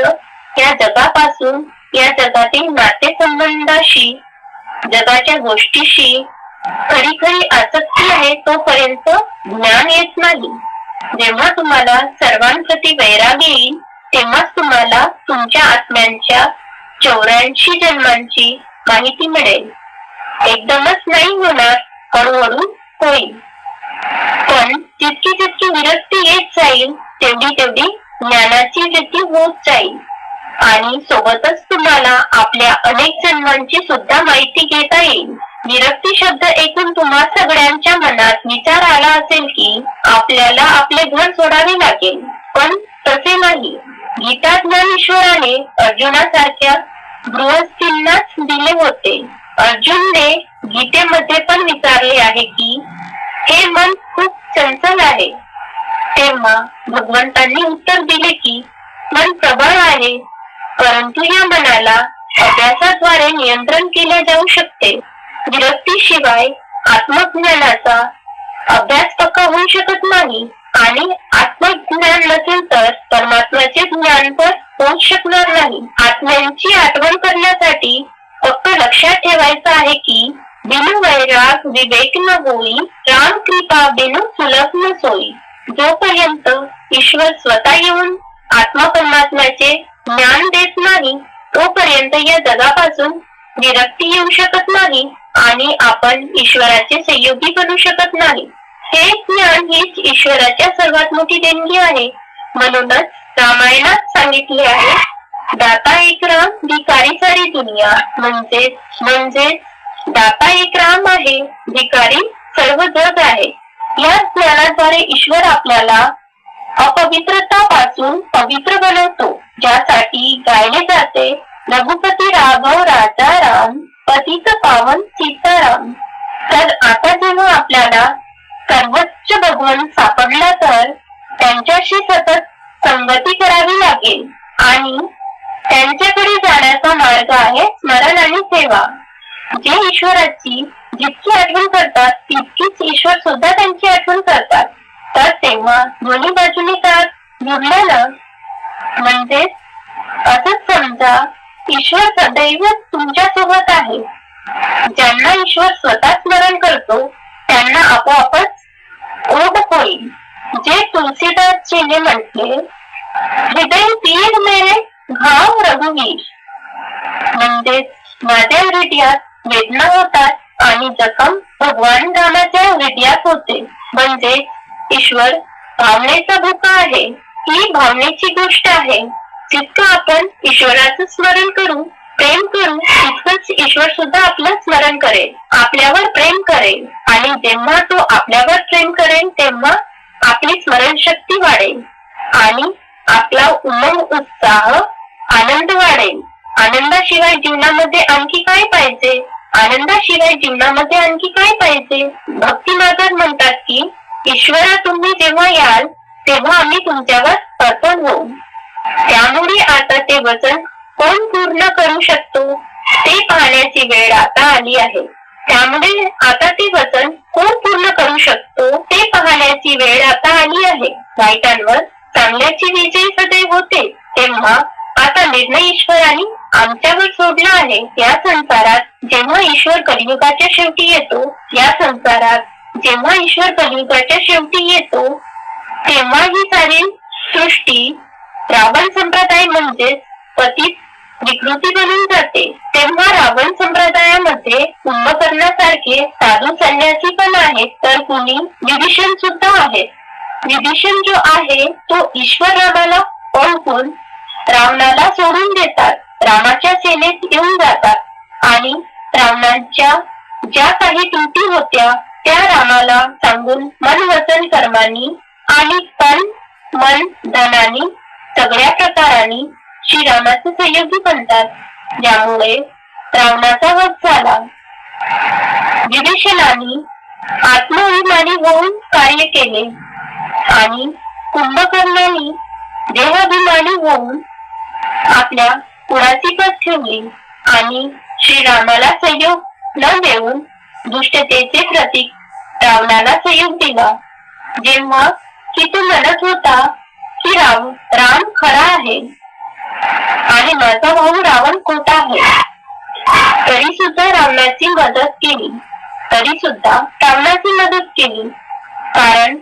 या जगापासून, या जगातील नातेसंबंधाशी, जगाच्या गोष्टीशी खरी खरी आसक्ती आहे तोपर्यंत ज्ञान येत नाही. जेव्हा तुम्हाला सर्वांप्रती वैराग येईल तेव्हाच तुम्हाला तुमच्या आत्म्यांच्या 84 जन्मांची माहिती मिळेल. एकदमच नाही होणार, हळूहळू होईल. पण जितकी जितकी विरक्ती येत जाईल तेवढी ज्ञानाची वृद्धी होत जाईल. आणि सोबतच तुम्हाला आपल्या अनेक जन्मांची सुद्धा माहिती घेता येईल. विरक्ती शब्द ऐकून तुम्हा सगळ्यांच्या मनात विचार आला असेल की आपल्याला आपले घर सोडावे लागेल. पण तसे नाही. गीता ज्ञानेश्वराने अर्जुनासारख्या गृहस्थींनाच दिले होते. अर्जुनने गीतेमध्ये पण विचारले आहे की हे मन खूप चंचल आहे. तेव्हा भगवंतांनी उत्तर दिले की मन प्रबळ आहे, परंतु या मनाला अभ्यासाद्वारे नियंत्रण केले जाऊ शकते. विरक्तीशिवाय आत्मज्ञानाचा अभ्यास पक्का होऊ शकत नाही आणि आत्मज्ञान नसेल तर परमात्म्याचे ज्ञान पण होऊ शकणार नाही. आत्म्यांची आठवण करण्यासाठी फक्त लक्षात ठेवायचं आहे की बिनु वैराग विवेक न होई, राम कृपा बिनु सुलभ न सोई. जोपर्यंत ईश्वर स्वतः येऊन आत्मा परमात्म्याचे ज्ञान देत नाही तोपर्यंत या जगापासून विरक्ती येऊ शकत नाही आणि आपण ईश्वराचे सहयोगी बनू शकत नाही. हे ज्ञान हीच ईश्वराच्या सर्वात मोठी देणगी आहे. म्हणूनच रामायणात सांगितले आहे, दाता एक राम भिकारी सारी दुनिया. म्हणजे दाता एक राम आहे, भिकारी सर्व जग आहे. या ज्ञानाद्वारे ईश्वर आपल्याला अपवित्रतापासून पवित्र बनवतो. ज्यासाठी गायले जाते, रघुपती राघव राजा राम, पतित पावन सीताराम. तर आता जेव्हा आपल्याला सर्वोच्च भगवान सापडला तर त्यांच्याशी सतत संगती करावी लागेल आणि त्यांच्याकडे जाण्याचा मार्ग आहे स्मरण आणि सेवा. जे ईश्वराची जितकी आठवण करतात तितकीच ईश्वर सुद्धा त्यांची आठवण करतात. तर तेव्हा दोन्ही बाजूने त्यात जुळल्यानं म्हणजे असंच समजा ईश्वर सदैव तुमच्या सोबत आहे. ज्यांना ईश्वर स्वतः स्मरण करतो त्यांना आपोआपच ओढ होईल. जे तुलसीदासजीने म्हटले, हृदय पीर मेरे घाव रघुवीर. म्हणजे माझ्या हृदयात वेदना होतात आणि जखम भगवान रामाच्या हृदयात होते. म्हणजे ईश्वर भावनेचा भुका आहे. ही भावनेची गोष्ट आहे. जितकं आपण ईश्वराचं स्मरण करू, प्रेम करू, तितकंच ईश्वर सुद्धा आपलं स्मरण करेल, आपल्यावर प्रेम करेल. आणि जेव्हा तो आपल्यावर प्रेम करेल तेव्हा आपली स्मरणशक्ती वाढेल आणि आपला उमंग, उत्साह, आनंद वाढेल. आनंदाशिवाय जीवनामध्ये आणखी काय पाहिजे? आनंदाशिवाय जीवनामध्ये आणखी काय पाहिजे? भक्ती मार्गात म्हणतात की ईश्वरा तुम्ही जेव्हा याल तेव्हा आम्ही तुमच्यावर अर्पण होऊ. त्यामुळे आता ते वचन कोण पूर्ण करू शकतो ते पाहण्याची वेळ आता आली आहे. त्यामुळे आता ते वचन कोण पूर्ण करू शकतो ते पाहण्याची वेळ आता आली आहे. वाईटांवर चांगल्याची विजय सदैव होते. तेव्हा आता निर्णय ईश्वराने आमच्यावर सोडला आहे. या संसारात जेव्हा ईश्वर कलियुगाच्या शेवटी येतो, या संसारात जेव्हा ईश्वर कलियुगाच्या शेवटी येतो तेव्हा ही सारी सृष्टी रावण संप्रदाय म्हणजे पतित विकृती बनून जाते. तेव्हा रावण संप्रदायामध्ये कुंभकर्णासारखे साधू संन्यासी पण आहेत, तर कुणी विभीषण सुद्धा आहेत. विभीषण जो आहे तो ईश्वर रामाला ओळखून रावणाला सोडून देतात, रामाच्या सेनेत येऊन जातात आणि रावणाच्या ज्या काही त्रुटी होत्या त्या रामाला सांगून मन वचन कर्मानी आणि तन मन धनानी सगळ्या प्रकारांनी श्रीरामाचे सहयोगी बनतात, ज्यामुळे रावणाचा वध झाला. विभीषणाने आत्माभिमानी होऊन कार्य केले आणि कुंभकर्णाने देहाभिमानी होऊन आपल्या कुळाची पत ठेवली आणि श्रीरामाला सहयोग न देऊन दुष्टतेचे प्रतीक रावणाला सहयोग दिला. जेव्हा की तो म्हणत होता की राम खरा आहे आणि माझा भाऊ रावण खोटा आहे, तरी सुद्धा रावणाची मदत केली, कारण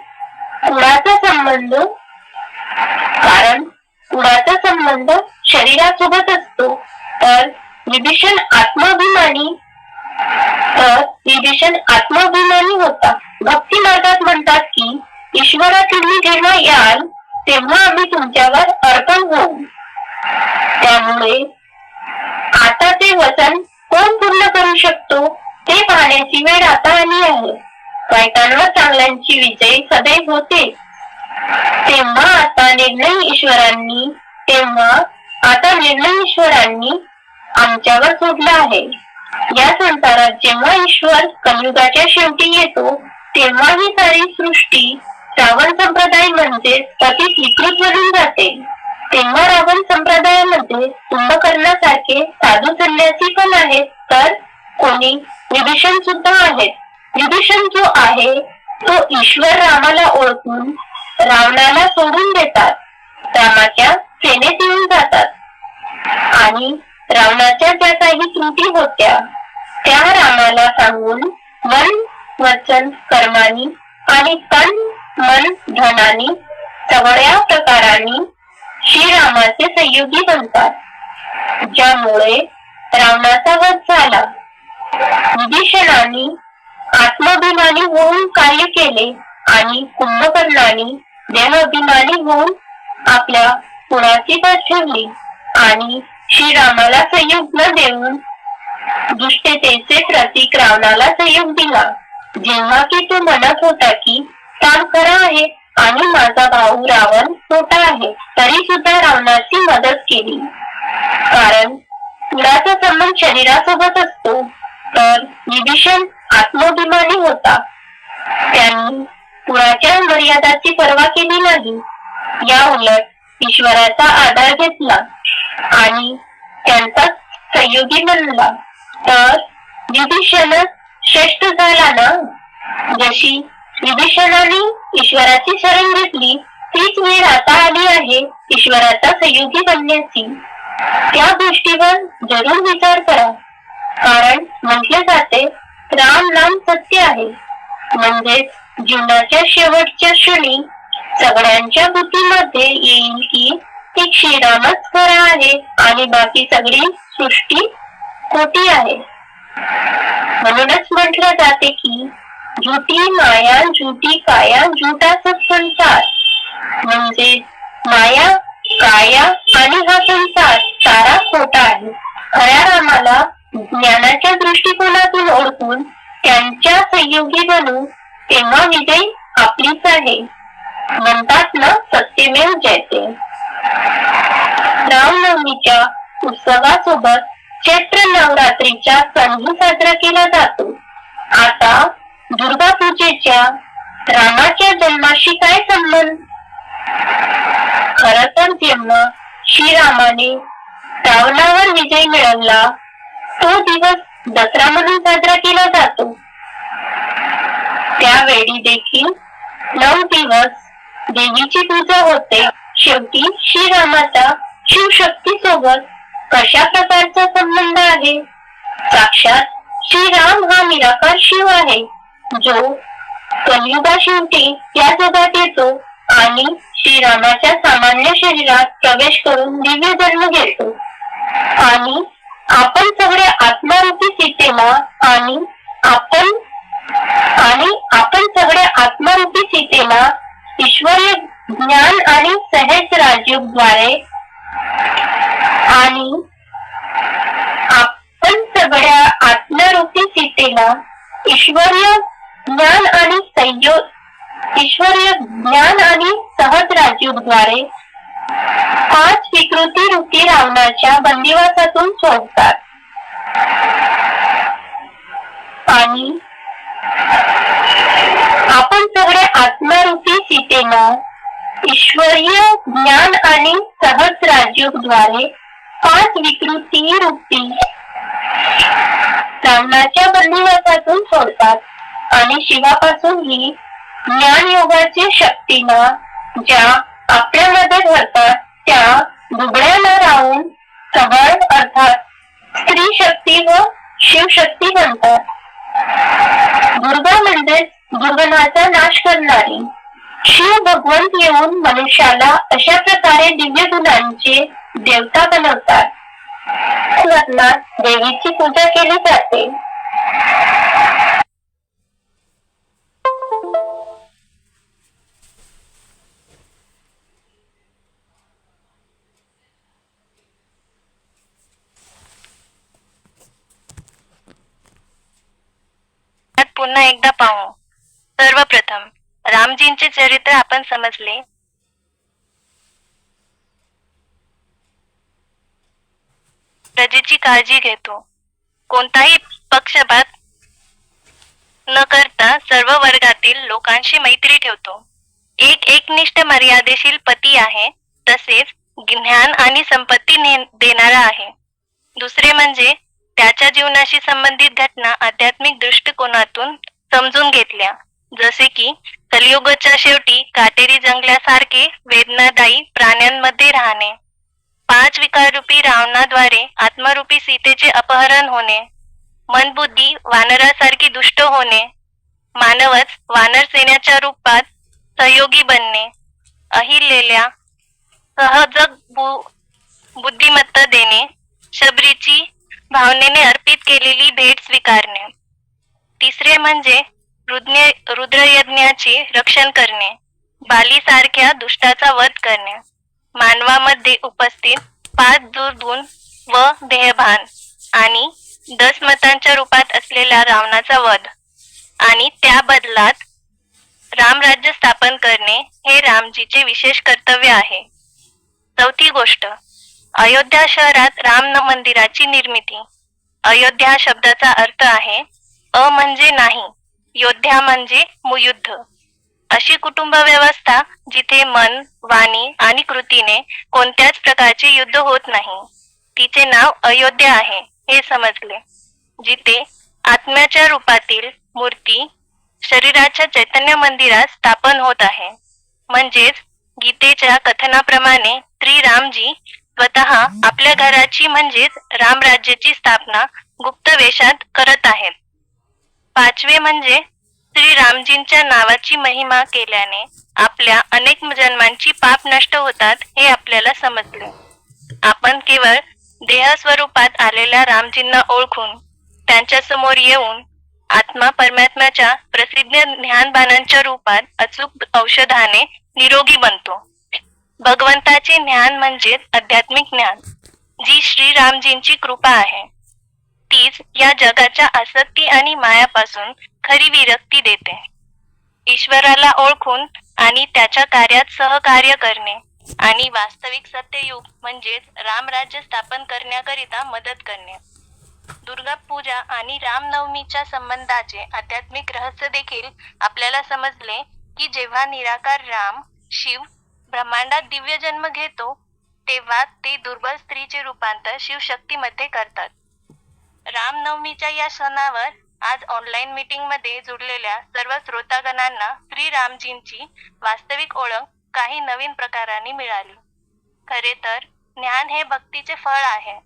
कुळाचा संबंध शरीरासोबत असतो. तर विभीषण आत्माभिमानी होता. भक्ती मार्गात म्हणतात की ईश्वरा तुम्ही जेव्हा याल तेव्हा आम्ही तुमच्यावर अर्पण होऊ. त्यामुळे आता ते वचन कोण पूर्ण करू शकतो ते पाहण्याची वेळ आता आली आहे. वाईटांवर चांगल्यांची विजय सदैव होते. तेव्हा आता निर्णय ईश्वरांनी आमच्यावर सोडला आहे. या संसारात जेव्हा ईश्वर कलियुगाच्या शेवटी येतो तेव्हा ही सारी सृष्टी रावण संप्रदाय म्हणजे पतीत विकृत बनून जाते. तेव्हा रावण संप्रदायामध्ये कुंभकर्णासारखे साधू संन्यासी पण आहेत, तर कोणी विभीषण सुद्धा आहेत. विभीषण जो आहे तो ईश्वर रामाला ओळखून रावणाला सोडून देतात, रामाच्या सेनेत येऊन जातात आणि रावणाच्या ज्या काही त्रुटी होत्या त्या रामाला सांगून मन वचन कर्मानी आणि तन मन धनानी सगळ्या प्रकारांनी श्रीरामाचे सहयोगी बनतात, ज्यामुळे रावणाचा वध झाला. विभीषणाने आत्माभिमानी होऊन कार्य केले आणि कुंभकर्णाने देहाभिमानी होऊन आपल्या कुळाची पत ठेवली आणि श्रीरामाला सहयोग न देऊन दुष्टतेचे प्रतीक रावणाला सहयोग दिला. जेव्हा की तो म्हणत होता की राम खरा आहे आणि माझा भाऊ रावण खोटा आहे, तरी सुद्धा रावणाची मदत केली, कारण कुळाचा संबंध शरीरासोबत असतो. तर विभीषण आत्माभिमानी होता. त्यांनी कुळाच्या मर्यादाची पर्वा केली नाही, या उलट ईश्वराचा आधार घेतला आणि त्यांचा सहयोगी बनला. तर विभीषण श्रेष्ठ झाला ना. जशी विभीषणाने ईश्वराची शरण घेतली तीच वेळ आता आली आहे ईश्वराचा सहयोगी बनण्याची. त्या गोष्टीवर जरूर विचार करा, कारण म्हटले जाते राम नाम सत्य आहे. म्हणजेच जीवनाच्या शेवटच्या क्षणी सगळ्यांच्या बुद्धीमध्ये येईल की एक श्रीरामच खरा आहे आणि बाकी सगळी सृष्टी खोटी आहे. म्हणूनच म्हटलं जाते की झुटी माया झुटी काया झुटा सब संसार. म्हणजे माया काया आणि हा संसार सारा खोटा आहे. खऱ्या रामाला ज्ञानाच्या दृष्टिकोनातून ओळखून त्यांच्या सहयोगी बनू तेव्हा विजय आपलीच आहे. म्हणतात ना सत्यमेव जयते. रामनवमीच्या उत्सवासोबत चैत्र नवरात्रीचा सणही साजरा केला जातो. आता दुर्गा पूजेच्या रामाच्या जन्माशी काय संबंध? खर तर जेव्हा श्रीरामाने रावणावर विजय मिळवला तो दिवस दसरा म्हणून साजरा केला जातो. त्यावेळी देखील 9 दिवस देवीची पूजा होते. शेवटी श्रीरामाचा शिवशक्ती सोबत कशा प्रकारचा संबंध आहे? साक्षात श्रीराम हा निराकार शिव आहे, जो कलियुगा शेवटी या जगात येतो आणि श्रीरामाच्या सामान्य शरीरात प्रवेश करून दिव्य जन्म घेतो आणि आपण सगळ्या आत्मारूपी सीतेला आपण सगळ्या आत्मारूपी सीतेला ईश्वरीय ज्ञान आणि सहज राजयोगद्वारे आणि आपण सगळ्या आत्मरूपी सीतेला ईश्वरीय ज्ञान आणि सहज राजयोगद्वारे 5 विकृती रूपी रावणाच्या बंदिवासातून सोडतात आणि आपण सगळे आत्मरूपी सीतेला ईश्वरीय ज्ञान आणि सहज राजयोगद्वारे 5 विकृती रूपी रावणाच्या बंदिवासातून सोडतात आणि शिवापासूनही ज्ञानयोगाची शक्तीला ज्या आपल्यामध्ये भरतात त्या दुबळ्याला राहून सबळ अर्थात स्त्री शक्ती व शिवशक्ती म्हणतात. दुर्गा म्हणजेच दुर्गणाचा नाश करणारी. शिव भगवंत येऊन मनुष्याला अशा प्रकारे दिव्य गुणांचे देवता बनवतात. देवीची पूजा केली जाते. पुन्हा एकदा पाहू. सर्वप्रथम रामजींचे चरित्र आपण समजले. प्रजेची काळजी घेतो. कोणताही पक्षपात न करता सर्व वर्गातील लोकांशी मैत्री ठेवतो. एक एकनिष्ठ मर्यादेशील पती आहे, तसेच ज्ञान आणि संपत्ती देणारा आहे. दुसरे म्हणजे त्याच्या जीवनाशी संबंधित घटना आध्यात्मिक दृष्टिकोनातून समजून घेतल्या, जसे की कलियुगाच्या शेवटी काटेरी जंगलासारखे वेदनादायी प्राण्यांमध्ये राहणे, 5 विकाररूपी रावणाद्वारे आत्मरूपी सीतेचे अपहरण होणे, मनबुद्धी वानरासारखी दुष्ट होणे, मानवच वानर सेनेच्या रूपात सहयोगी बनणे, अहिल्याला सहजग बुद्धिमत्ता देणे, शबरीची भावनेने अर्पित केलेली भेट स्वीकारणे. तिसरे म्हणजे रुद्रयज्ञाचे रक्षण करणे, बालीसारख्या दुष्टाचा वध करणे, मानवामध्ये उपस्थित 5 दुर्गुण व देहभान आणि 10 मतांच्या रूपात असलेल्या रावणाचा वध आणि त्या बदलात रामराज्य स्थापन करणे हे रामजीचे विशेष कर्तव्य आहे. चौथी गोष्ट, अयोध्या शहरात राम मंदिराची निर्मिती. अयोध्या शब्दाचा अर्थ आहे अ म्हणजे नाही, योद्धा म्हणजे युद्ध. अशी कुटुंब व्यवस्था जिथे मन, वाणी आणि कृतीने कोणत्याच प्रकारचे युद्ध होत नाही, तिचे नाव अयोध्या आहे हे समजले. जिथे आत्म्याच्या रूपातील मूर्ती शरीराच्या चैतन्य मंदिरात स्थापन होत आहे. म्हणजेच गीतेच्या कथनाप्रमाणे श्रीरामजी स्वतः आपल्या घराची म्हणजेच रामराज्याची स्थापना गुप्त वेशात करत आहेत. 5वे म्हणजे श्रीरामजींच्या नावाची महिमा केल्याने आपल्या अनेक जन्मांची पाप नष्ट होतात हे आपल्याला समजले. आपण केवळ देह स्वरूपात आलेल्या रामजींना ओळखून त्यांच्या समोर येऊन आत्मा परमात्म्याच्या प्रसिद्ध ज्ञानबाणांच्या रूपात अचूक औषधाने निरोगी बनतो. भगवंताचे ज्ञान म्हणजे आध्यात्मिक ज्ञान, जी श्रीरामजींची कृपा आहे. तीच या जगाच्या आसक्ती आणि मायापासून खरी विरक्ती देते. ईश्वराला ओळखून आणि त्याच्या कार्यात सहकार्य करणे आणि वास्तविक सत्ययुग म्हणजेच रामराज्य स्थापन करण्याकरिता मदत करणे. दुर्गा पूजा आणि रामनवमीच्या संबंधाचे आध्यात्मिक रहस्य देखील आपल्याला समजले की जेव्हा निराकार राम शिव ब्रह्मांडात दिव्य जन्म घेतो, तेव्हा ते दुर्बल स्त्रीचे रूपांतर शिवशक्तीमध्ये करतात. रामनवमीच्या या सणावर आज ऑनलाईन मीटिंग मध्ये जुडलेल्या सर्व श्रोतागणांना श्रीरामजींची वास्तविक ओळख काही नवीन प्रकाराने मिळाली. खरे तर ज्ञान हे भक्तीचे फळ आहे.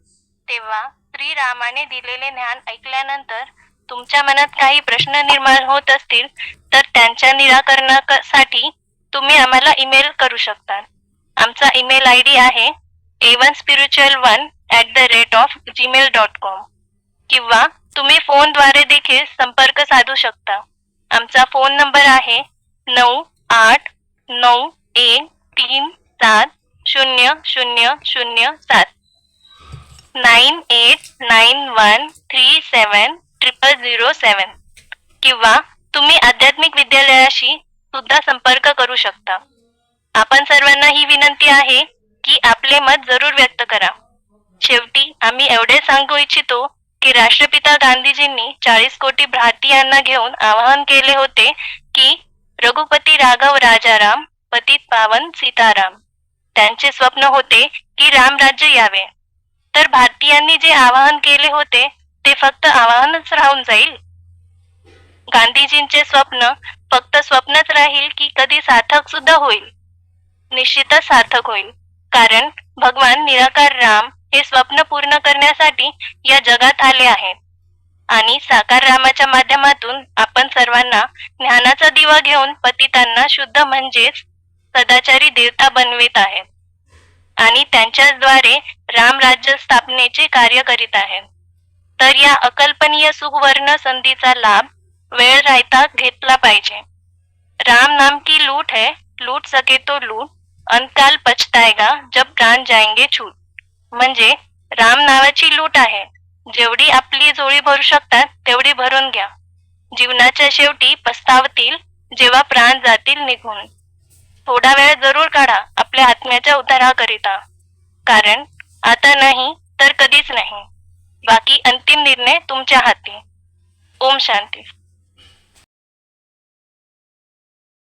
तेव्हा श्रीरामाने दिलेले ज्ञान ऐकल्यानंतर तुमच्या मनात काही प्रश्न निर्माण होत असतील तर त्यांच्या निराकरणासाठी तुम्ही आम्हाला ईमेल करू शकता. आमचा ईमेल आयडी आहे a1spiritual1@gmail.com किंवा तुम्ही फोनद्वारे देखील संपर्क साधू शकता. आमचा फोन नंबर आहे 98 989137 9891370007 किंवा तुम्ही आध्यात्मिक विद्यालयाशी सुद्धा संपर्क करू शकता. आपण सर्वांना ही विनंती आहे की आपले मत जरूर व्यक्त करा. शेवटी आम्ही एवढे सांगू इच्छितो की राष्ट्रपिता गांधीजींनी 40 कोटी भारतीयांना घेऊन आवाहन केले होते की रघुपती राघव राजाराम पतित पावन सीताराम. त्यांचे स्वप्न होते की रामराज्य यावे. तर भारतीयांनी जे आवाहन केले होते ते फक्त आवाहनच राहून जाईल. गांधीजींचे स्वप्न फक्त स्वप्नच राहील की कधी सार्थक सुद्धा होईल? निश्चितच सार्थक होईल, कारण भगवान निराकार राम हे स्वप्न पूर्ण करण्यासाठी या जगात आले आहेत. आणि साकार रामाच्या माध्यमातून आपण सर्वांना ज्ञानाचा दिवा घेऊन पतितांना शुद्ध म्हणजेच सदाचारी देवता बनवित आहेत आणि त्यांच्याद्वारे राम राज्य स्थापनेचे कार्य करीत आहेत. तर या अकल्पनीय सुवर्ण संधीचा लाभ वेळ राहता घेतला पाहिजे. राम नाम की लूट है, लूट सके तो लूट, अंतकाल पछताएगा जब प्राण जाएंगे छूट. म्हणजे राम नावाची लूट आहे. जेवढी आपली जोळी भरू शकतात तेवढी भरून घ्या. जीवनाच्या शेवटी पस्तावतील जेव्हा प्राण जातील निघून. थोडा वेळ जरूर काढा आपल्या आत्म्याच्या उद्धाराकरिता, कारण आता नाही तर कधीच नाही. बाकी अंतिम निर्णय तुमच्या हाती. ओम शांती.